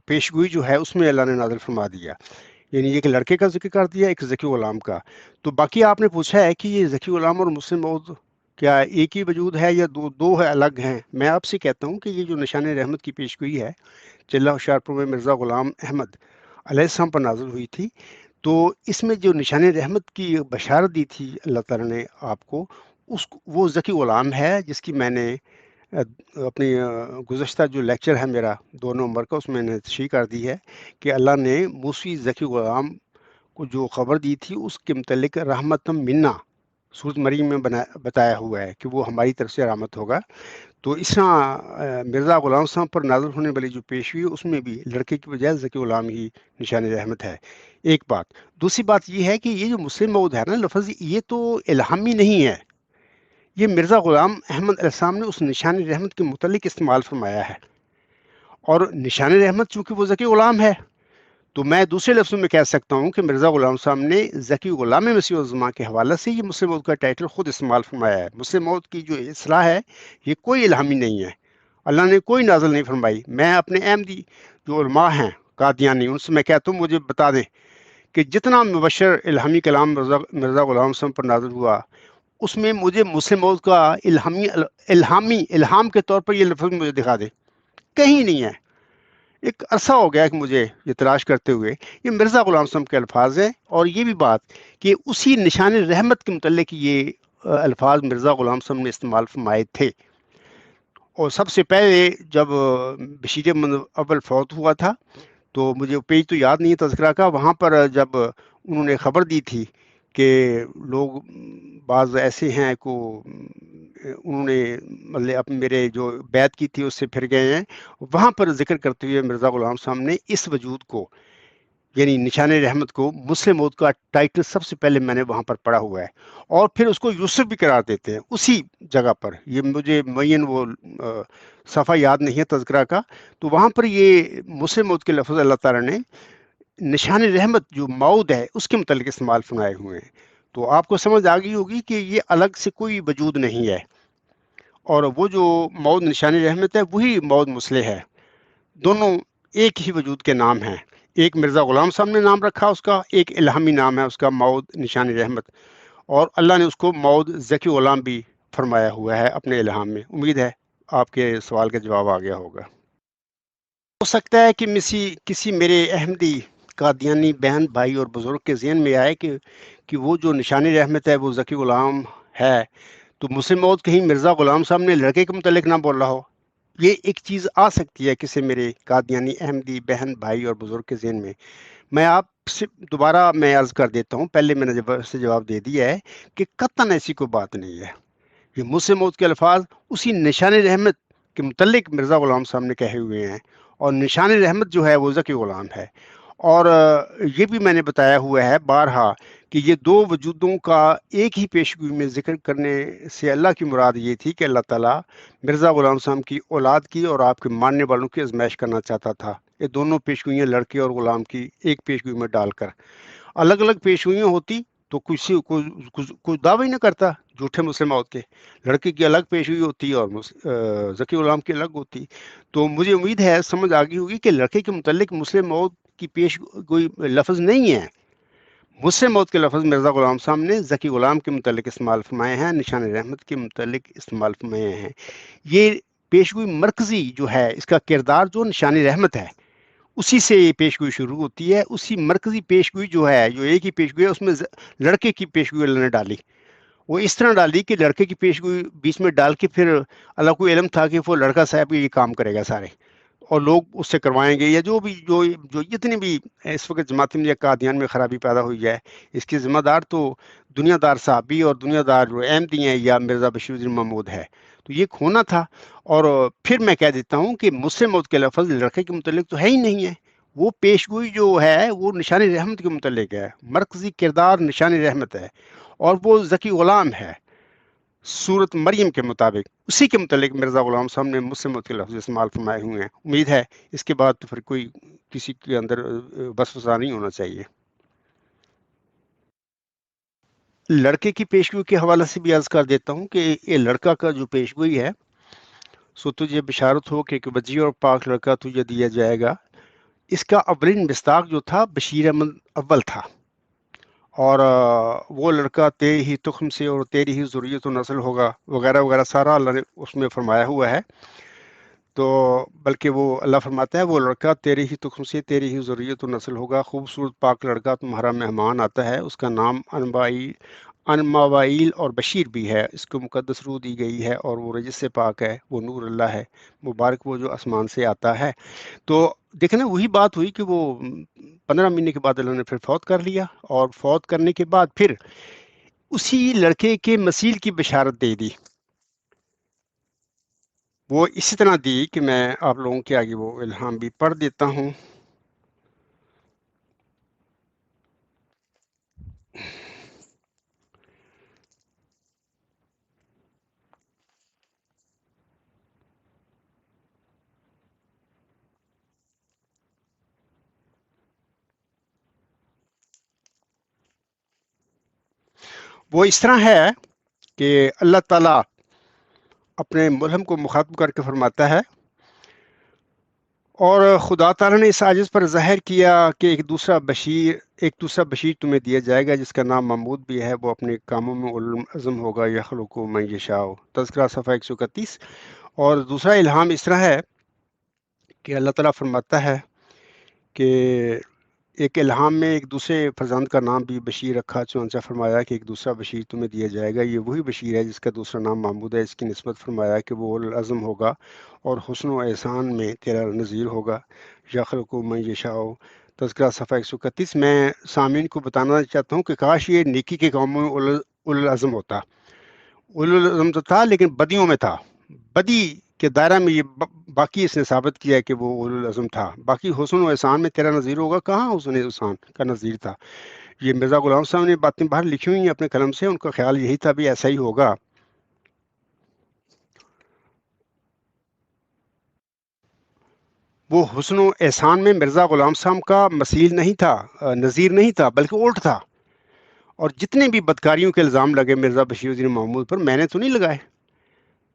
[SPEAKER 2] پیشگوئی جو ہے اس میں اللہ نے نازل فرما دیا، یعنی ایک لڑکے کا ذکر کر دیا، ایک ذکی غلام کا. تو باقی آپ نے پوچھا ہے کہ یہ ذکی غلام اور مسلم موعود کیا ایک ہی وجود ہے یا دو ہے الگ ہیں. میں آپ سے کہتا ہوں کہ یہ جو نشان رحمت کی پیشگوئی ہے چلہ ہوشیارپور میں مرزا غلام احمد علیہ السلام پر نازل ہوئی تھی، تو اس میں جو نشان رحمت کی بشارت دی تھی اللہ تعالیٰ نے آپ کو، وہ ذکی غلام ہے جس کی میں نے اپنی گزشتہ جو لیکچر ہے میرا 2 نومبر کا، اس میں نے تشریح کر دی ہے کہ اللہ نے موسی ذکی غلام کو جو خبر دی تھی اس کے متعلق رحمتم منا سورۃ مریم میں بتایا ہوا ہے کہ وہ ہماری طرف سے رحمت ہوگا۔ تو اس طرح مرزا غلام صاحب پر نازل ہونے والی جو پیشگوئی اس میں بھی لڑکے کی بجائے ذکی غلام ہی نشان رحمت ہے، ایک بات۔ دوسری بات یہ ہے کہ یہ جو مسلم موعود ہے نا لفظ، یہ تو الہامی نہیں ہے، یہ مرزا غلام احمد علیہ السلام نے اس نشان رحمت کے متعلق استعمال فرمایا ہے، اور نشان رحمت چونکہ وہ ذکی غلام ہے تو میں دوسرے لفظوں میں کہہ سکتا ہوں کہ مرزا غلام صاحب نے ذکی غلام مسیح الزمان کے حوالے سے یہ مسلم موعود کا ٹائٹل خود استعمال فرمایا ہے۔ مسلم موعود کی جو اصطلاح ہے یہ کوئی الہامی نہیں ہے، اللہ نے کوئی نازل نہیں فرمائی۔ میں اپنے احمدی جو علماء ہیں قادیانی ان سے میں کہتا ہوں مجھے بتا دیں کہ جتنا مبشر الہامی کلام مرزا غلام صاحب پر نازل ہوا اس میں مجھے مسلم موعود کا الہام کے طور پر یہ لفظ مجھے دکھا دے، کہیں نہیں ہے۔ ایک عرصہ ہو گیا کہ مجھے یہ تلاش کرتے ہوئے، یہ مرزا غلام صاحب کے الفاظ ہیں، اور یہ بھی بات کہ اسی نشان رحمت کے متعلق یہ الفاظ مرزا غلام صاحب نے استعمال فرمائے تھے۔ اور سب سے پہلے جب بشیر احمد اول فوت ہوا تھا تو مجھے پیج تو یاد نہیں ہے تذکرہ کا، وہاں پر جب انہوں نے خبر دی تھی کہ لوگ بعض ایسے ہیں کو انہوں نے مطلب میرے جو بیعت کی تھی اس سے پھر گئے ہیں، وہاں پر ذکر کرتے ہوئے مرزا غلام صاحب نے اس وجود کو یعنی نشان رحمت کو مسلم موعود کا ٹائٹل سب سے پہلے میں نے وہاں پر پڑھا ہوا ہے، اور پھر اس کو یوسف بھی قرار دیتے ہیں اسی جگہ پر۔ یہ مجھے معین وہ صفحہ یاد نہیں ہے تذکرہ کا، تو وہاں پر یہ مسلم موعود کے لفظ اللہ تعالیٰ نے نشان رحمت جو موعود ہے اس کے متعلق استعمال فرمائے ہوئے ہیں۔ تو آپ کو سمجھ آ گئی ہوگی کہ یہ الگ سے کوئی وجود نہیں ہے، اور وہ جو موعود نشان رحمت ہے وہی موعود مسلح ہے، دونوں ایک ہی وجود کے نام ہیں۔ ایک مرزا غلام صاحب نے نام رکھا اس کا، ایک الہامی نام ہے اس کا موعود نشان رحمت، اور اللہ نے اس کو موعود ذکی غلام بھی فرمایا ہوا ہے اپنے الہام میں۔ امید ہے آپ کے سوال کا جواب آ گیا ہوگا۔ ہو سکتا ہے کہ کسی میرے احمدی قادیانی بہن بھائی اور بزرگ کے ذہن میں آئے کہ وہ جو نشان رحمت ہے وہ ذکی غلام ہے، تو مسلم موعود کہیں مرزا غلام صاحب نے لڑکے کے متعلق نہ بول رہا ہو۔ یہ ایک چیز آ سکتی ہے کسی میرے قادیانی احمدی بہن بھائی اور بزرگ کے ذہن میں۔ میں آپ سے دوبارہ میں عرض کر دیتا ہوں، پہلے میں نے سے جواب دے دیا ہے کہ قطعاً ایسی کوئی بات نہیں ہے۔ یہ مسلم موعود کے الفاظ اسی نشان رحمت کے متعلق مرزا غلام صاحب نے کہے ہوئے ہیں، اور نشان رحمت جو ہے وہ ذکی غلام ہے۔ اور یہ بھی میں نے بتایا ہوا ہے بارہا کہ یہ دو وجودوں کا ایک ہی پیشگوئی میں ذکر کرنے سے اللہ کی مراد یہ تھی کہ اللہ تعالیٰ مرزا غلام صاحب کی اولاد کی اور آپ کے ماننے والوں کی آزمائش کرنا چاہتا تھا۔ یہ دونوں پیشگوئیاں لڑکے اور غلام کی ایک پیشگوئی میں ڈال کر، الگ الگ پیشگوئیاں ہوتی تو کوئی دعوی نہ کرتا جھوٹے مسلم موعود کے۔ لڑکے کی الگ پیشگوئی ہوتی اور ذکی غلام کی الگ ہوتی۔ تو مجھے امید ہے سمجھ آ گئی ہوگی کہ لڑکے کے متعلق مسلم موعود کی پیشگوئی لفظ نہیں ہے، مسلم موعود کے لفظ مرزا غلام صاحب نے ذکی غلام کے متعلق استعمال فرمائے ہیں، نشان رحمت کے متعلق استعمال فرمائے ہیں۔ یہ پیشگوئی مرکزی جو ہے اس کا کردار جو نشان رحمت ہے اسی سے یہ پیشگوئی شروع ہوتی ہے، اسی مرکزی پیشگوئی جو ہے جو ایک ہی پیشگوئی ہے اس میں لڑکے کی پیشگوئی اللہ نے ڈالی۔ وہ اس طرح ڈالی کہ لڑکے کی پیشگوئی بیچ میں ڈال کے پھر اللہ کو علم تھا کہ وہ لڑکا صاحب یہ کام کرے گا سارے، اور لوگ اس سے کروائیں گے، یا جو جتنی بھی اس وقت جماعت یا قادیان میں خرابی پیدا ہوئی ہے اس کی ذمہ دار تو دنیا دار صحابی اور دنیا دار جو احمدی ہیں یا مرزا بشیر الدین محمود ہے۔ تو یہ کھونا تھا۔ اور پھر میں کہہ دیتا ہوں کہ مسلم موعود کے لفظ لڑکے کے متعلق تو ہے ہی نہیں ہے، وہ پیشگوئی جو ہے وہ نشان رحمت کے متعلق ہے، مرکزی کردار نشان رحمت ہے، اور وہ ذکی غلام ہے سورت مریم کے مطابق، اسی کے متعلق مرزا غلام صاحب نے مسلم موعود کے لفظ استعمال فرمائے ہوئے ہیں۔ امید ہے اس کے بعد تو پھر کوئی کسی کے اندر وسوسہ نہیں ہونا چاہیے۔ لڑکے کی پیشگوئی کے حوالے سے بھی عرض کر دیتا ہوں کہ یہ لڑکا کا جو پیشگوئی ہے، سو تجھے بشارت ہو کہ ایک وجی اور پاک لڑکا تجھے دیا جائے گا۔ اس کا اولین مصداق جو تھا بشیر احمد اول تھا، اور وہ لڑکا تیری ہی تخم سے اور تیری ہی ذریت و نسل ہوگا وغیرہ وغیرہ، سارا اللہ نے اس میں فرمایا ہوا ہے۔ تو بلکہ وہ اللہ فرماتا ہے وہ لڑکا تیری ہی تخم سے تیری ہی ذریت و نسل ہوگا، خوبصورت پاک لڑکا تمہارا مہمان آتا ہے، اس کا نام ان مواعیل اور بشیر بھی ہے، اس کو مقدس روح دی گئی ہے، اور وہ رجس سے پاک ہے، وہ نور اللہ ہے، مبارک وہ جو آسمان سے آتا ہے۔ تو دیکھیں نا، وہی بات ہوئی کہ وہ 15 مہینے کے بعد اللہ نے پھر فوت کر لیا، اور فوت کرنے کے بعد پھر اسی لڑکے کے مسیل کی بشارت دے دی۔ وہ اسی طرح دی کہ میں آپ لوگوں کے آگے وہ الہام بھی پڑھ دیتا ہوں۔ وہ اس طرح ہے کہ اللہ تعالیٰ اپنے ملہم کو مخاطب کر کے فرماتا ہے، اور خدا تعالیٰ نے اس عاجز پر ظاہر کیا کہ ایک دوسرا بشیر تمہیں دیا جائے گا جس کا نام محمود بھی ہے، وہ اپنے کاموں میں اولو العزم ہوگا، یخلق من یشاء۔ تذکرہ صفحہ 131۔ اور دوسرا الہام اس طرح ہے کہ اللہ تعالیٰ فرماتا ہے کہ ایک الہام میں ایک دوسرے فرزند کا نام بھی بشیر رکھا، چنانچہ فرمایا کہ ایک دوسرا بشیر تمہیں دیا جائے گا، یہ وہی بشیر ہے جس کا دوسرا نام محمود ہے، اس کی نسبت فرمایا کہ وہ اولو العزم ہوگا اور حسن و احسان میں تیرا نظیر ہوگا، یخلق من یشاء۔ تذکرہ صفحہ 131۔ میں سامعین کو بتانا چاہتا ہوں کہ کاش یہ نیکی کے کاموں میں اولو العزم ہوتا۔ اولو العزم تو تھا لیکن بدیوں میں تھا، بدی کے دائرہ میں یہ باقی اس نے ثابت کیا ہے کہ وہ اولو العزم تھا۔ باقی حسن و احسان میں تیرا نظیر ہوگا، کہاں حسن و احسان کا نظیر تھا؟ یہ مرزا غلام صاحب نے باتیں باہر لکھی ہوئی ہیں اپنے قلم سے، ان کا خیال یہی تھا بھی ایسا ہی ہوگا۔ وہ حسن و احسان میں مرزا غلام صاحب کا مثیل نہیں تھا، نظیر نہیں تھا، بلکہ الٹ تھا۔ اور جتنے بھی بدکاریوں کے الزام لگے مرزا بشیر الدین محمود پر، میں نے تو نہیں لگائے،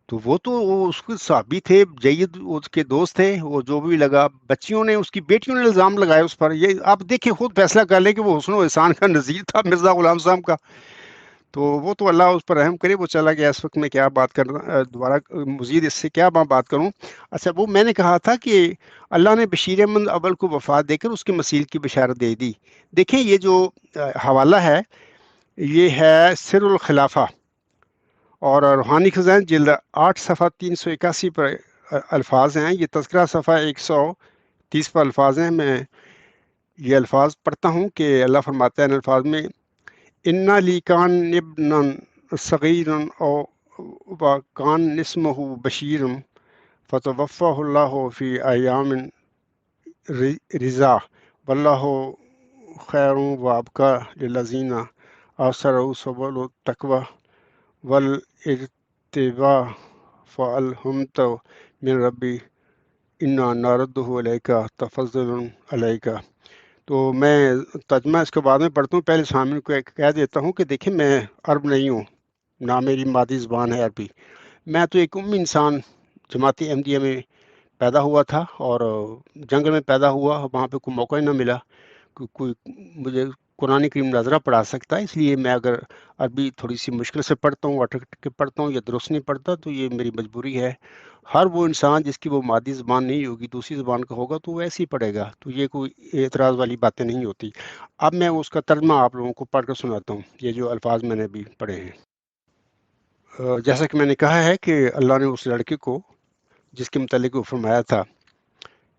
[SPEAKER 2] تو وہ اس کے صحابی تھے، جید اس کے دوست تھے، وہ جو بھی لگا، بچیوں نے، اس کی بیٹیوں نے الزام لگائے اس پر۔ یہ آپ دیکھیں، خود فیصلہ کر لیں کہ وہ حسن و احسان کا نظیر تھا مرزا غلام صاحب کا۔ تو وہ تو اللہ اس پر رحم کرے، وہ چلا گیا۔ اس وقت میں کیا بات کرنا، دوبارہ مزید اس سے کیا میں بات کروں۔ اچھا، وہ میں نے کہا تھا کہ اللہ نے بشیر احمد اول کو وفات دے کر اس کے مسیل کی بشارت دے دی۔ دیکھیں یہ جو حوالہ ہے، یہ ہے سر الخلافہ اور روحانی خزائن جلد 8 صفحہ 381 پر الفاظ ہیں۔ یہ تذکرہ صفحہ 130 پر الفاظ ہیں۔ میں یہ الفاظ پڑھتا ہوں کہ اللہ فرماتا ہے ان الفاظ میں، انا لی کان ابن صغیر او وکان اسمہ بشیر فتوفہ اللہ فی ایام رضا واللہ خیر و ابقا للذین آثروا سبل التقوی والاتباع فالحمت من ربی انا ناردہ علیک تفضل علیک۔ تو میں ترجمہ اس کے بعد میں پڑھتا ہوں، پہلے سامنے کو کہہ دیتا ہوں کہ دیکھیں میں عرب نہیں ہوں، نہ میری مادری زبان ہے عربی، میں تو ایک امی انسان جماعت احمدیہ میں پیدا ہوا تھا، اور جنگل میں پیدا ہوا، وہاں پہ کوئی موقع ہی نہ ملا کہ کوئی مجھے قرآن کریم ناظرہ پڑھا سکتا ہے، اس لیے میں اگر عربی تھوڑی سی مشکل سے پڑھتا ہوں، اٹک کے پڑھتا ہوں یا درست نہیں پڑھتا تو یہ میری مجبوری ہے۔ ہر وہ انسان جس کی وہ مادری زبان نہیں ہوگی، دوسری زبان کا ہوگا، تو وہ ایسے ہی پڑھے گا، تو یہ کوئی اعتراض والی باتیں نہیں ہوتی۔ اب میں اس کا ترجمہ آپ لوگوں کو پڑھ کر سناتا ہوں، یہ جو الفاظ میں نے ابھی پڑھے ہیں۔ جیسا کہ میں نے کہا ہے کہ اللہ نے اس لڑکے کو جس کے متعلق وہ فرمایا تھا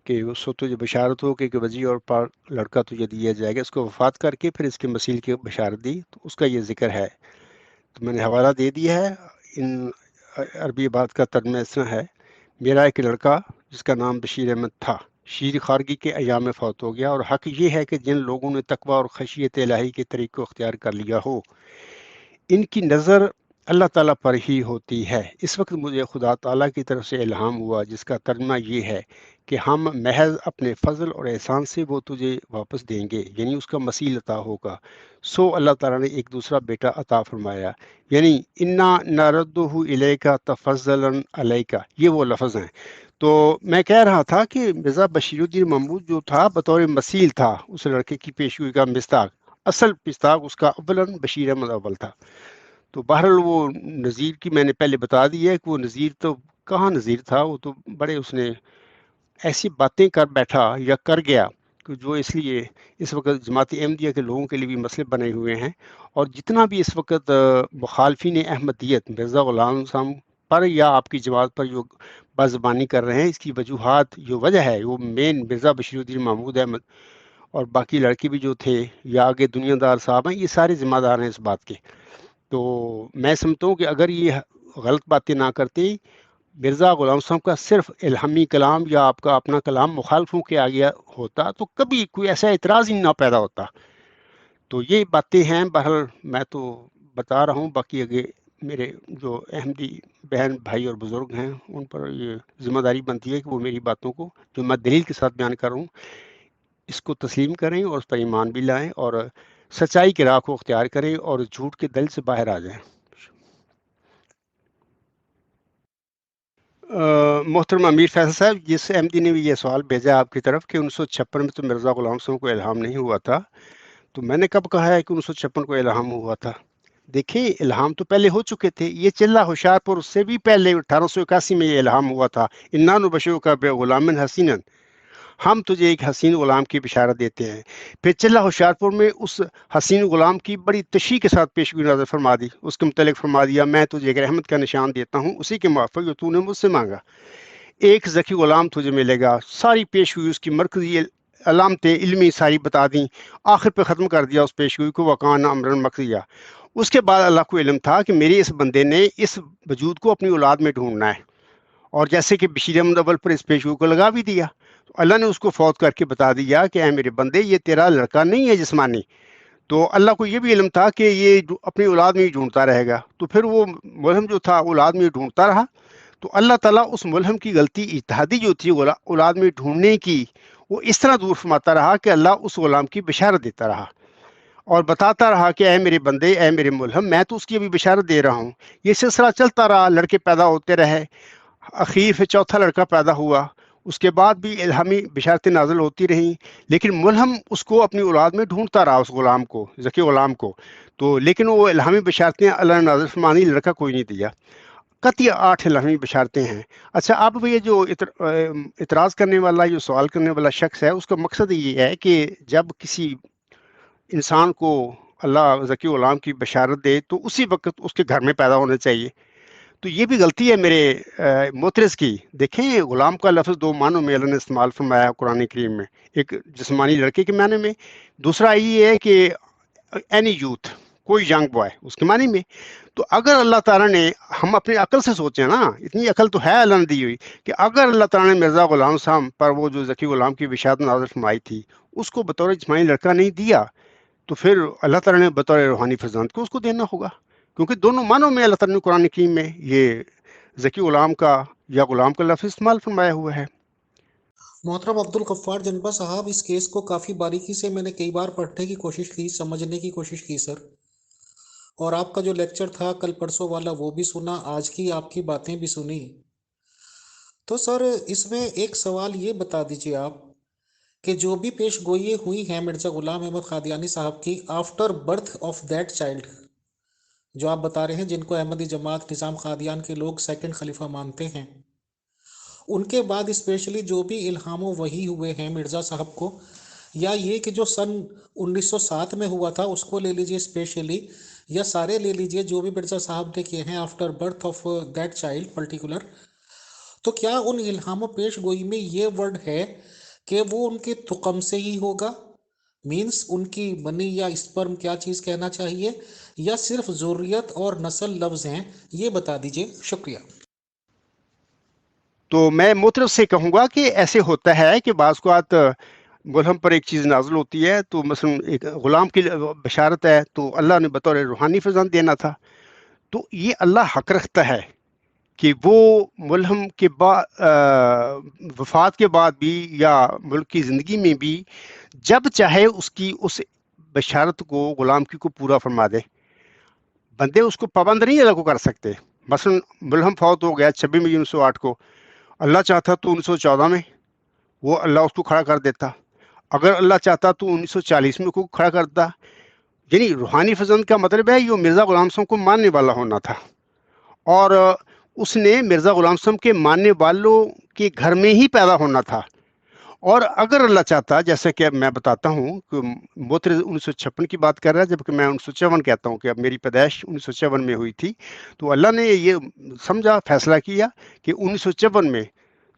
[SPEAKER 2] کہ اس کو تجھے بشارت ہو کہ ایک وجیح اور پاک لڑکا تجھے دیا جائے گا، اس کو وفات کر کے پھر اس کے مسیل کی بشارت دی، تو اس کا یہ ذکر ہے۔ تو میں نے حوالہ دے دیا ہے۔ ان عربی بات کا ترجمہ اس طرح ہے، میرا ایک لڑکا جس کا نام بشیر احمد تھا، شیر خارگی کے ایام میں فوت ہو گیا، اور حق یہ ہے کہ جن لوگوں نے تقوی اور خشیت الہی کے طریق کو اختیار کر لیا ہو، ان کی نظر اللہ تعالیٰ پر ہی ہوتی ہے۔ اس وقت مجھے خدا تعالیٰ کی طرف سے الہام ہوا جس کا ترجمہ یہ ہے کہ ہم محض اپنے فضل اور احسان سے وہ تجھے واپس دیں گے، یعنی اس کا مسیل عطا ہوگا۔ سو اللہ تعالیٰ نے ایک دوسرا بیٹا عطا فرمایا، یعنی انا نردہ الیک تفضلا علیک، یہ وہ لفظ ہیں۔ تو میں کہہ رہا تھا کہ مرزا بشیر الدین محمود جو تھا بطور مسیل تھا اس لڑکے کی پیشگوئی کا مصداق، اصل مصداق اس کا اولاً بشیر احمد اول تھا۔ تو بہرحال وہ نذیر کی میں نے پہلے بتا دی ہے کہ وہ نذیر تو کہاں نذیر تھا، وہ تو بڑے اس نے ایسی باتیں کر بیٹھا یا کر گیا کہ جو اس لیے اس وقت جماعت احمدیہ کے لوگوں کے لیے بھی مسئلے بنے ہوئے ہیں، اور جتنا بھی اس وقت مخالفین احمدیت مرزا غلام صاحب پر یا آپ کی جماعت پر جو بازبانی کر رہے ہیں، اس کی وجوہات جو وجہ ہے وہ مین مرزا بشیر الدین محمود احمد اور باقی لڑکے بھی جو تھے یا آگے دنیا دار صاحب ہیں، یہ سارے ذمہ دار ہیں اس بات کے۔ تو میں سمجھتا ہوں کہ اگر یہ غلط باتیں نہ کرتے، مرزا غلام صاحب کا صرف الہامی کلام یا آپ کا اپنا کلام مخالفوں کے آگے ہوتا تو کبھی کوئی ایسا اعتراض ہی نہ پیدا ہوتا۔ تو یہ باتیں ہیں، بہرحال میں تو بتا رہا ہوں، باقی آگے میرے جو احمدی بہن بھائی اور بزرگ ہیں ان پر یہ ذمہ داری بنتی ہے کہ وہ میری باتوں کو جو میں دلیل کے ساتھ بیان کر رہا ہوں اس کو تسلیم کریں اور اس پر ایمان بھی لائیں اور سچائی کی راہ کو اختیار کریں اور جھوٹ کے دل سے باہر آ جائیں۔ محترم امیر فیصل صاحب، جس احمدی نے بھی یہ سوال بھیجا آپ کی طرف کہ 1956 میں تو مرزا غلام صاحب کو الہام نہیں ہوا تھا، تو میں نے کب کہا ہے کہ 1956 کو الہام ہوا تھا؟ دیکھیں، الہام تو پہلے ہو چکے تھے، یہ چلہ ہوشیار پور اس سے بھی پہلے 1881 میں یہ الہام ہوا تھا، انا نبشرک بغلام حسین، ہم تجھے ایک حسین غلام کی بشارت دیتے ہیں۔ پھر چلہ ہوشیار پور میں اس حسین غلام کی بڑی تشریح کے ساتھ پیشگوئی نظر فرما دی، اس کے متعلق فرما دیا میں تجھے ایک رحمت کا نشان دیتا ہوں اسی کے موافق جو تو نے مجھ سے مانگا، ایک ذکی غلام تجھے ملے گا۔ ساری پیشگوئی اس کی مرکزی علامتیں علمی ساری بتا دیں، آخر پہ ختم کر دیا اس پیشگوئی کو، وکان امرن مقضیہ۔ اس کے بعد اللہ کو علم تھا کہ میرے اس بندے نے اس وجود کو اپنی اولاد میں ڈھونڈنا ہے، اور جیسے کہ بشیر احمد اول پر اس پیشگوئی کو لگا بھی دیا، تو اللہ نے اس کو فوت کر کے بتا دیا کہ اے میرے بندے، یہ تیرا لڑکا نہیں ہے جسمانی۔ تو اللہ کو یہ بھی علم تھا کہ یہ اپنی اولاد میں ہی ڈھونڈتا رہے گا، تو پھر وہ ملہم جو تھا اولاد میں ہی ڈھونڈتا رہا، تو اللہ تعالیٰ اس ملہم کی غلطی اجتہادی جو تھی اولاد میں ڈھونڈنے کی، وہ اس طرح دور فرماتا رہا کہ اللہ اس غلام کی بشارت دیتا رہا اور بتاتا رہا کہ اے میرے بندے، اے میرے ملہم، میں تو اس کی ابھی بشارت دے رہا ہوں۔ یہ سلسلہ چلتا رہا، لڑکے پیدا ہوتے رہے، اخیر پھر چوتھا لڑکا پیدا ہوا، اس کے بعد بھی الہامی بشارتیں نازل ہوتی رہیں، لیکن ملہم اس کو اپنی اولاد میں ڈھونڈتا رہا، اس غلام کو، ذکی غلام کو، تو لیکن وہ الہامی بشارتیں اللہ نے نازل فرمانی، لڑکا کوئی نہیں دیا۔ قطعی 8 الہامی بشارتیں ہیں۔ اچھا، اب یہ جو اعتراض کرنے والا، جو سوال کرنے والا شخص ہے، اس کا مقصد یہ ہے کہ جب کسی انسان کو اللہ ذکی غلام کی بشارت دے تو اسی وقت اس کے گھر میں پیدا ہونا چاہیے، تو یہ بھی غلطی ہے میرے معترض کی۔ دیکھیں، غلام کا لفظ 2 معنوں میں اللہ نے استعمال فرمایا قرآن کریم میں، ایک جسمانی لڑکے کے معنی میں، دوسرا یہ ہے کہ اینی یوتھ، کوئی ینگ بوائے، اس کے معنی میں۔ تو اگر اللہ تعالیٰ نے، ہم اپنی عقل سے سوچیں نا، اتنی عقل تو ہے اللہ نے دی ہوئی، کہ اگر اللہ تعالیٰ نے مرزا غلام صاحب پر وہ جو ذکی غلام کی بشارت نازل فرمائی تھی اس کو بطور جسمانی لڑکا نہیں دیا، تو پھر اللہ تعالیٰ نے بطور روحانی فرزند کو اس کو دینا ہوگا، کیونکہ دونوں معنوں میں اللہ تعالیٰ نے قرآن کریم میں یہ ذکی غلام کا یا غلام کا لفظ استعمال فرمایا ہوا ہے۔
[SPEAKER 1] محترم عبد الغفار جنبا صاحب، اس کیس کو کافی باریکی سے میں نے کئی بار پڑھنے کی کوشش کی، سمجھنے کی کوشش کی سر، اور آپ کا جو لیکچر تھا کل پرسوں والا وہ بھی سنا، آج کی آپ کی باتیں بھی سنی۔ تو سر اس میں ایک سوال یہ بتا دیجئے آپ کہ جو بھی پیش گوئی ہوئی ہیں مرزا غلام احمد قادیانی صاحب کی after birth of that child, جو آپ بتا رہے ہیں جن کو احمدی جماعت نظام قادیان کے لوگ سیکنڈ خلیفہ مانتے ہیں، ان کے بعد اسپیشلی جو بھی الہام و وحی ہوئے ہیں مرزا صاحب کو، یا یہ کہ جو سن 1907 میں ہوا تھا اس کو لے لیجئے اسپیشلی، یا سارے لے لیجئے جو بھی مرزا صاحب نے کیے ہیں after birth of that child particular, تو کیا ان الہام و پیش گوئی میں یہ ورڈ ہے کہ وہ ان کے تقم سے ہی ہوگا، مینس ان کی منی یا اسپرم کیا چیز کہنا چاہیے، یا صرف ذریت اور نسل لفظ ہیں، یہ بتا دیجئے، شکریہ۔
[SPEAKER 2] تو میں معترض سے کہوں گا کہ ایسے ہوتا ہے کہ بعض اوقات ملہم پر ایک چیز نازل ہوتی ہے، تو مثلا ایک غلام کی بشارت ہے تو اللہ نے بطور روحانی فرزند دینا تھا، تو یہ اللہ حق رکھتا ہے کہ وہ ملہم کے بعد وفات کے بعد بھی یا ملک کی زندگی میں بھی جب چاہے اس کی اس بشارت کو، غلام کی کو پورا فرما دے۔ بندے اس کو پابند نہیں اللہ کو کر سکتے۔ مثلا ملہم فوت ہو گیا 26 مئی 1908 کو، اللہ چاہتا تو 1914 میں وہ اللہ اس کو کھڑا کر دیتا، اگر اللہ چاہتا تو 1940 میں کو کھڑا کرتا۔ یعنی روحانی فرزند کا مطلب ہے یہ مرزا غلام صاحب کو ماننے والا ہونا تھا، اور اس نے مرزا غلام صاحب کے ماننے والوں کے گھر میں ہی پیدا ہونا تھا، اور اگر اللہ چاہتا، جیسے کہ میں بتاتا ہوں کہ موترز 1956 کی بات کر رہا ہے، جبکہ میں 1954 کہتا ہوں کہ اب میری پیدائش 1954 میں ہوئی تھی، تو اللہ نے یہ سمجھا، فیصلہ کیا کہ 1954 میں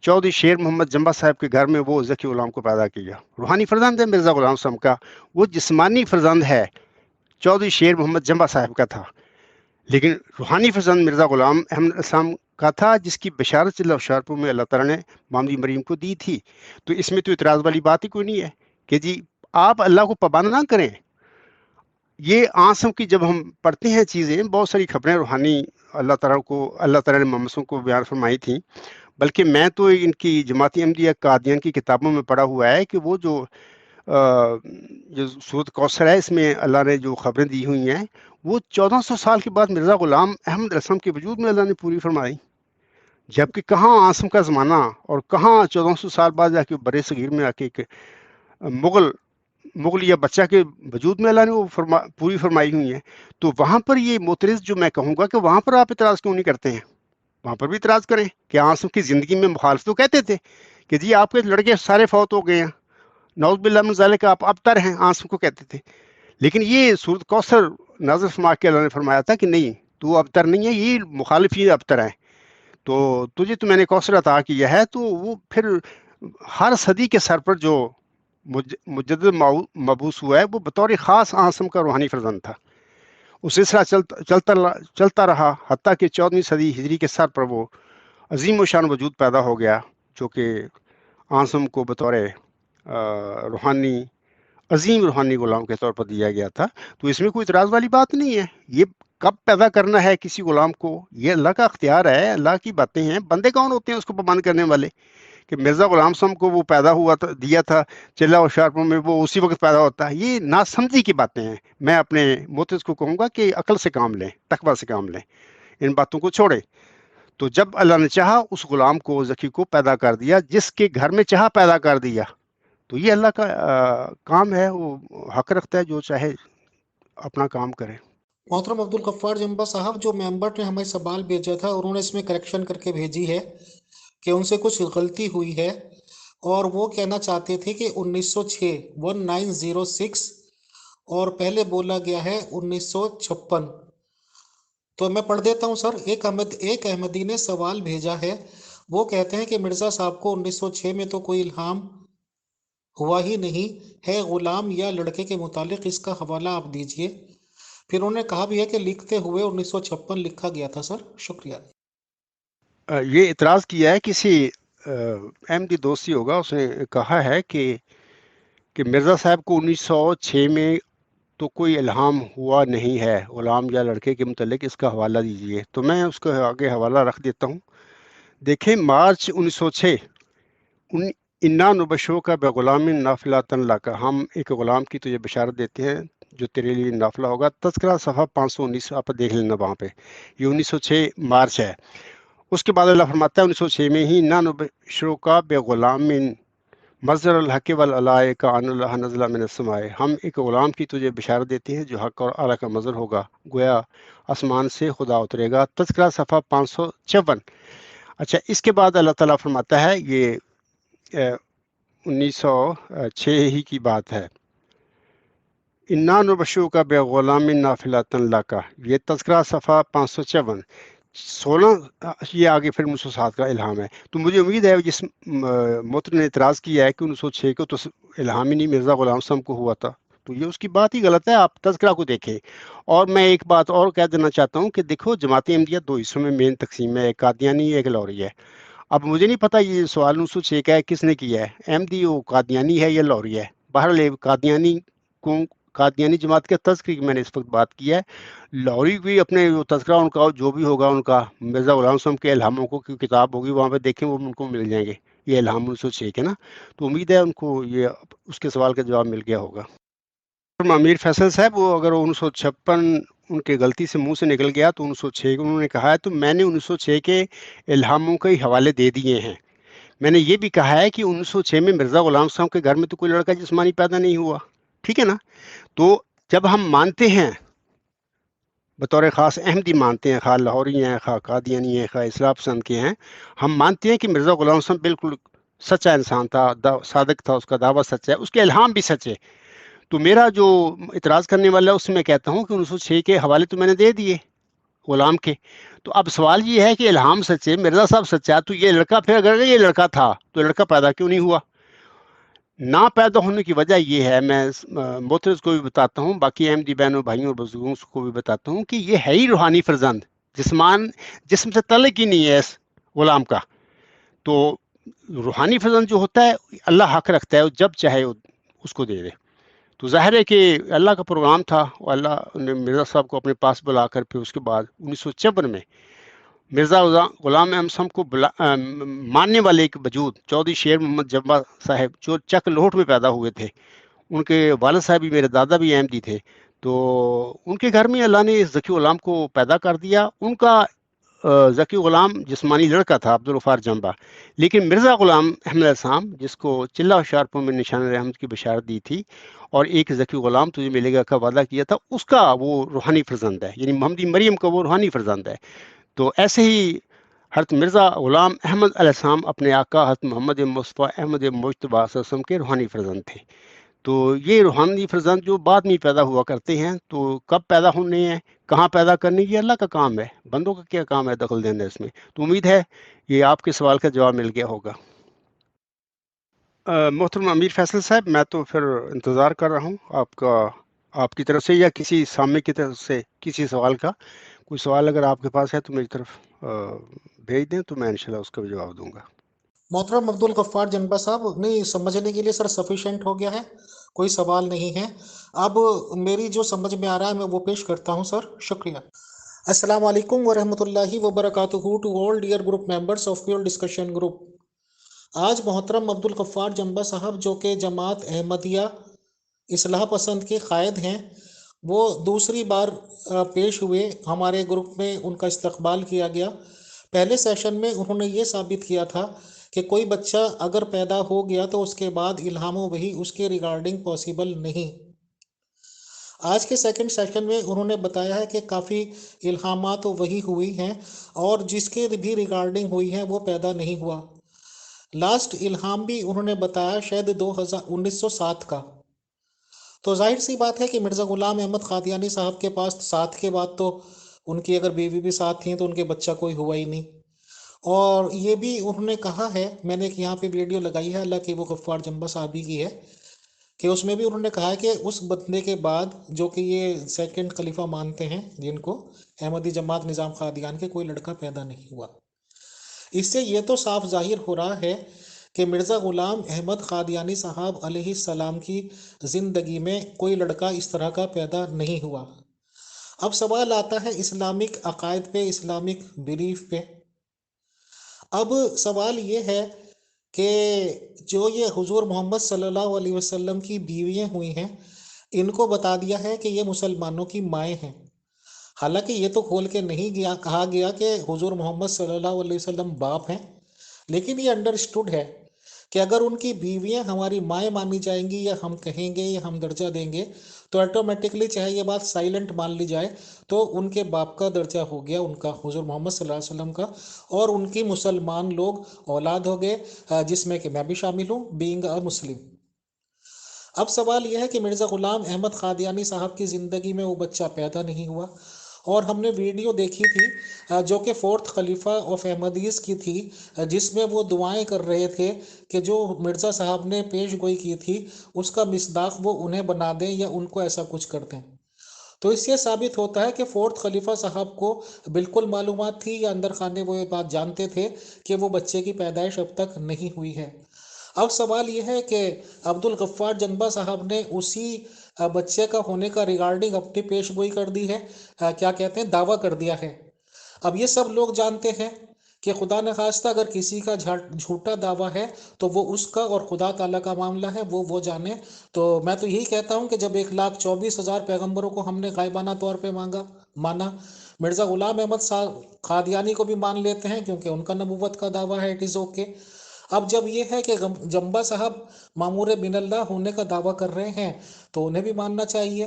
[SPEAKER 2] چودھری شیر محمد جمبا صاحب کے گھر میں وہ ذکی غلام کو پیدا کیا. روحانی فرزند ہے مرزا غلام صاحب کا، وہ جسمانی فرزند ہے چودھری شیر محمد جمبا صاحب کا تھا، لیکن روحانی فرزند مرزا غلام احمد اسلام کا تھا، جس کی بشارت ضلع ہوشیارپور میں اللہ تعالیٰ نے محمد مریم کو دی تھی. تو اس میں تو اعتراض والی بات ہی کوئی نہیں ہے کہ جی آپ اللہ کو پابند نہ کریں. یہ آنسم کی جب ہم پڑھتے ہیں چیزیں، بہت ساری خبریں روحانی اللہ تعالیٰ نے محمد کو بیان فرمائی تھیں، بلکہ میں تو ان کی جماعت احمدیہ قادیان کی کتابوں میں پڑھا ہوا ہے کہ وہ جو سورۃ کوثر ہے، اس میں اللہ نے جو خبریں دی ہوئی ہیں وہ 1400 سال کے بعد مرزا غلام احمد اسلم کے وجود میں اللہ نے پوری فرمائی، جبکہ کہاں آسم کا زمانہ اور کہاں 1400 سال بعد جا کے برے صغیر میں آ کے ایک مغلیہ بچہ کے وجود میں اللہ نے وہ پوری فرمائی ہوئی ہے. تو وہاں پر یہ معترض جو میں کہوں گا کہ وہاں پر آپ اعتراض کیوں نہیں کرتے ہیں؟ وہاں پر بھی اعتراض کریں کہ آسم کی زندگی میں مخالف تو کہتے تھے کہ جی آپ کے لڑکے سارے فوت ہو گئے ہیں، نعوذ باللہ من ذالک، آپ ابتر ہیں، آسم کو کہتے تھے. لیکن یہ سورۃ کوثر نازل فرما کے اللہ نے فرمایا تھا کہ نہیں، تو ابتر نہیں ہے، یہ مخالف ہی ابتر ہیں، تو تجھے تو میں نے کوثر عطا کیا ہے. تو وہ پھر ہر صدی کے سر پر جو مجدد مبعوث ہوا ہے وہ بطور خاص آسم کا روحانی فرزند تھا. اس سلسلہ چلتا رہا حتیٰ کہ 14ویں صدی ہجری کے سر پر وہ عظیم و شان وجود پیدا ہو گیا، جو کہ آسم کو بطور روحانی عظیم روحانی غلام کے طور پر دیا گیا تھا. تو اس میں کوئی اعتراض والی بات نہیں ہے. یہ کب پیدا کرنا ہے کسی غلام کو، یہ اللہ کا اختیار ہے، اللہ کی باتیں ہیں. بندے کون ہوتے ہیں اس کو پابند کرنے والے؟ کہ مرزا غلام صاحب کو وہ پیدا ہوا تھا، دیا تھا چلہ ہوشیارپور میں، وہ اسی وقت پیدا ہوتا ہے. یہ ناسمجھی کی باتیں ہیں. میں اپنے معترض کو کہوں گا کہ عقل سے کام لیں، تقویٰ سے کام لیں، ان باتوں کو چھوڑیں. تو جب اللہ نے چاہا اس غلام کو، ذکی کو پیدا کر دیا، جس کے گھر میں چاہا پیدا کر دیا. تو یہ اللہ کا کام ہے، وہ حق رکھتا ہے جو چاہے اپنا کام کرے.
[SPEAKER 1] محترم عبدالغفار جمبا صاحب، جو ممبر نے ہمیں سوال بھیجا تھا، انہوں نے اس میں کریکشن کر کے بھیجی ہے کہ ان سے کچھ غلطی ہوئی ہے، اور وہ کہنا چاہتے تھے کہ 1906 اور پہلے بولا گیا ہے 1956. تو میں پڑھ دیتا ہوں سر. ایک احمدی نے سوال بھیجا ہے، وہ کہتے ہیں کہ مرزا صاحب کو 1906 میں تو کوئی الہام ہوا ہی نہیں ہے، غلام یا لڑکے کے متعلق اس کا حوالہ آپ دیجئے. پھر انہوں نے کہا بھی ہے کہ لکھتے ہوئے 1956 لکھا گیا تھا. سر شکریہ.
[SPEAKER 2] یہ اعتراض کیا ہے کسی احمدی دوستی ہوگا، اس نے کہا ہے کہ مرزا صاحب کو 1906 میں تو کوئی الہام ہوا نہیں ہے غلام یا لڑکے کے متعلق، اس کا حوالہ دیجیے. تو میں اس کو آگے حوالہ رکھ دیتا ہوں. دیکھیں، مارچ 1906، انا نبشرک بغلام نافلۃ لک، ہم ایک غلام کی تجھے بشارت دیتے ہیں جو تیرے لیے نافلہ ہوگا. تذکرہ صفحہ 519 آپ دیکھ لینا وہاں پہ. یہ 1906 مارچ ہے. اس کے بعد اللہ فرماتا ہے 1906 میں ہی، انا نبشرک بغلام مظہر الحق والعلاء کا ان اللہ نزل من السماء، ہم ایک غلام کی تجھے بشارت دیتے ہیں جو حق اور اعلیٰ کا مظہر ہوگا، گویا آسمان سے خدا اترے گا. تذکرہ صفحہ 554. اچھا، اس کے بعد اللہ تعالیٰ فرماتا ہے، یہ 1906 ہی کی بات ہے، انا نبشرک بغلام نافلۃ لک، یہ تذکرہ صفحہ 554. 16 یہ آگے پھر 1907 کا الہام ہے. تو مجھے امید ہے جس موتر نے اعتراض کیا ہے کہ 1906 کو تو الہام ہی نہیں مرزا غلام صاحب کو ہوا تھا، تو یہ اس کی بات ہی غلط ہے. آپ تذکرہ کو دیکھیں. اور میں ایک بات اور کہہ دینا چاہتا ہوں کہ دیکھو، جماعت احمدیہ دو حصوں میں مین تقسیم ہے، ایک قادیانی ہے، ایک لوری ہے. اب مجھے نہیں پتہ یہ سوال 1906 کا ہے کس نے کیا ہے، احمدی وہ قادیانی ہے یا لوری ہے. بہرحال قادیانی جماعت کے تذکرے کی میں نے اس وقت بات کی ہے. لوری بھی اپنے تذکرہ ان کا جو بھی ہوگا ان کا مرزا غلام صاحب کے الہاموں کو کی کتاب ہوگی، وہاں پہ دیکھیں وہ ان کو مل جائیں گے یہ الہام 1906 کے نا. تو امید ہے ان کو یہ اس کے سوال کا جواب مل گیا ہوگا. امیر فیصل صاحب، وہ اگر 1956 ان کے غلطی سے منہ سے نکل گیا تو 1906 کو انہوں نے کہا ہے، تو میں نے 1906 کے الہاموں کے حوالے دے دیے ہیں. میں نے یہ بھی کہا ہے کہ 1906 میں مرزا غلام صاحب کے گھر میں تو کوئی لڑکا جسمانی پیدا نہیں ہوا، ٹھیک ہے نا. تو جب ہم مانتے ہیں بطور خاص احمدی مانتے ہیں، خواہ لاہوری ہیں، خواہ قادیانی ہیں، خواہ اصلاح پسند کے ہیں، ہم مانتے ہیں کہ مرزا غلام صاحب بالکل سچا انسان تھا، صادق تھا، اس کا دعویٰ سچا ہے، اس کے الہام بھی سچے. تو میرا جو اعتراض کرنے والا ہے اس سے میں کہتا ہوں کہ 1906 کے حوالے تو میں نے دے دیے غلام کے. تو اب سوال یہ ہے کہ الہام سچے، مرزا صاحب سچا، تو یہ لڑکا پھر اگر یہ لڑکا تھا تو لڑکا پیدا کیوں نہیں ہوا؟ نہ پیدا ہونے کی وجہ یہ ہے، میں محترز کو بھی بتاتا ہوں، باقی احمدی بہنوں بھائیوں اور بزرگوں کو بھی بتاتا ہوں کہ یہ ہے ہی روحانی فرزند، جسم سے تعلق ہی نہیں ہے اس غلام کا. تو روحانی فرزند جو ہوتا ہے اللہ حق رکھتا ہے، جب چاہے اس کو دے دے. تو ظاہر ہے کہ اللہ کا پروگرام تھا، اور اللہ نے مرزا صاحب کو اپنے پاس بلا کر پھر اس کے بعد 1956 میں مرزا غلام احمد صاحب کو ماننے والے کے وجود چودھری شیر محمد جمبا صاحب جو چک لوٹ میں پیدا ہوئے تھے، ان کے والد صاحب بھی، میرے دادا بھی احمدی تھے، تو ان کے گھر میں اللہ نے ذکی غلام کو پیدا کر دیا. ان کا ذکی غلام جسمانی لڑکا تھا عبدالغفار جمبا، لیکن مرزا غلام احمد السلام جس کو چلہ ہوشیارپور میں نشان رحمت کی بشارت دی تھی اور ایک ذکی غلام تجھے ملے گا کا وعدہ کیا تھا، اس کا وہ روحانی فرزند ہے، یعنی محمدی مریم کا وہ روحانی فرزند ہے. تو ایسے ہی حضرت مرزا غلام احمد علیہ السلام اپنے آقا حضرت محمد مصطفیٰ احمد مجتبیٰ صلی اللہ علیہ وسلم کے روحانی فرزند تھے. تو یہ روحانی فرزند جو بعد میں پیدا ہوا کرتے ہیں، تو کب پیدا ہونے ہیں، کہاں پیدا کرنے، یہ اللہ کا کام ہے، بندوں کا کیا کام ہے دخل دینا اس میں. تو امید ہے یہ آپ کے سوال کا جواب مل گیا ہوگا. محترم امیر فیصل صاحب، میں تو پھر انتظار کر رہا ہوں آپ کی طرف سے یا کسی سامنے کی طرف سے کسی سوال کا. کوئی سوال اگر آپ کے پاس ہے تو میری طرف بھیج دیں تو میں انشاءاللہ اس کا بھی جواب دوں گا.
[SPEAKER 1] محترم عبدالغفار جنبا صاحب، نہیں سمجھنے کے لیے سر سفیشینٹ ہو گیا ہے، کوئی سوال نہیں ہے. اب میری جو سمجھ میں آ رہا ہے میں وہ پیش کرتا ہوں سر. شکریہ. السلام علیکم ورحمۃ اللہ وبرکاتہ to all dear group members of pure discussion group. آج محترم عبدالغفار جنبا صاحب جو کہ جماعت احمدیہ اصلاح پسند کے قائد ہیں، وہ دوسری بار پیش ہوئے ہمارے گروپ میں، ان کا استقبال کیا گیا. پہلے سیشن میں انہوں نے یہ ثابت کیا تھا کہ کوئی بچہ اگر پیدا ہو گیا تو اس کے بعد الہام و وحی اس کے ریگارڈنگ پاسبل نہیں. آج کے سیکنڈ سیشن میں انہوں نے بتایا ہے کہ کافی الہامات و وحی ہوئی ہیں، اور جس کے بھی ریگارڈنگ ہوئی ہیں وہ پیدا نہیں ہوا. لاسٹ الہام بھی انہوں نے بتایا شاید 1907 کا. تو ظاہر سی بات ہے کہ مرزا غلام احمد قادیانی صاحب کے پاس 7 کے بعد تو ان کی اگر بیوی بھی ساتھ تھیں تو ان کے بچہ کوئی ہوا ہی نہیں. اور یہ بھی انہوں نے کہا ہے، میں نے ایک یہاں پہ ویڈیو لگائی ہے، اللہ کی وہ غفار جنبا صاحبی کی ہے، کہ اس میں بھی انہوں نے کہا ہے کہ اس بندے کے بعد جو کہ یہ سیکنڈ خلیفہ مانتے ہیں جن کو احمدی جماعت نظام قادیان کے، کوئی لڑکا پیدا نہیں ہوا. اس سے یہ تو صاف ظاہر ہو رہا ہے کہ مرزا غلام احمد قادیانی صاحب علیہ السلام کی زندگی میں کوئی لڑکا اس طرح کا پیدا نہیں ہوا. اب سوال آتا ہے اسلامک عقائد پہ، اسلامک بیلیف پہ. اب سوال یہ ہے کہ جو یہ حضور محمد صلی اللہ علیہ وسلم کی بیویاں ہوئی ہیں، ان کو بتا دیا ہے کہ یہ مسلمانوں کی مائیں ہیں. حالانکہ یہ تو کھول کے نہیں کہا گیا کہ حضور محمد صلی اللہ علیہ وسلم باپ ہیں، لیکن یہ انڈرسٹوڈ ہے کہ اگر ان کی بیویاں ہماری مائیں مانی جائیں گی، یا ہم کہیں گے یا ہم درجہ دیں گے، تو آٹومیٹکلی چاہے یہ بات سائلنٹ مان لی جائے تو ان کے باپ کا درجہ ہو گیا ان کا، حضور محمد صلی اللہ علیہ وسلم کا، اور ان کی مسلمان لوگ اولاد ہو گئے، جس میں کہ میں بھی شامل ہوں، بینگ اے مسلم. اب سوال یہ ہے کہ مرزا غلام احمد قادیانی صاحب کی زندگی میں وہ بچہ پیدا نہیں ہوا، اور ہم نے ویڈیو دیکھی تھی جو کہ فورتھ خلیفہ آف احمدیز کی تھی، جس میں وہ دعائیں کر رہے تھے کہ جو مرزا صاحب نے پیش گوئی کی تھی اس کا مصداق وہ انہیں بنا دیں یا ان کو ایسا کچھ کر دیں. تو اس سے ثابت ہوتا ہے کہ فورتھ خلیفہ صاحب کو بالکل معلومات تھی، یا اندر خانے وہ یہ بات جانتے تھے کہ وہ بچے کی پیدائش اب تک نہیں ہوئی ہے. اب سوال یہ ہے کہ عبدالغفار جنبا صاحب نے اسی بچے کا ہونے کا ریگارڈنگ اپنی پیش گوئی کر دی ہے، کیا کہتے ہیں، دعویٰ کر دیا ہے. اب یہ سب لوگ جانتے ہیں کہ خدا نخواستہ اگر کسی کا جھوٹا دعویٰ ہے تو وہ اس کا اور خدا تعالیٰ کا معاملہ ہے، وہ جانے. تو میں تو یہی کہتا ہوں کہ جب 1,24,000 پیغمبروں کو ہم نے غائبانہ طور پہ مانا، مرزا غلام احمد قادیانی کو بھی مان لیتے ہیں کیونکہ ان کا نبوت کا دعویٰ ہے، اٹ از اوکے. اب جب یہ ہے کہ جنبا صاحب مامور بن اللہ ہونے کا دعویٰ کر رہے ہیں تو انہیں بھی ماننا چاہیے.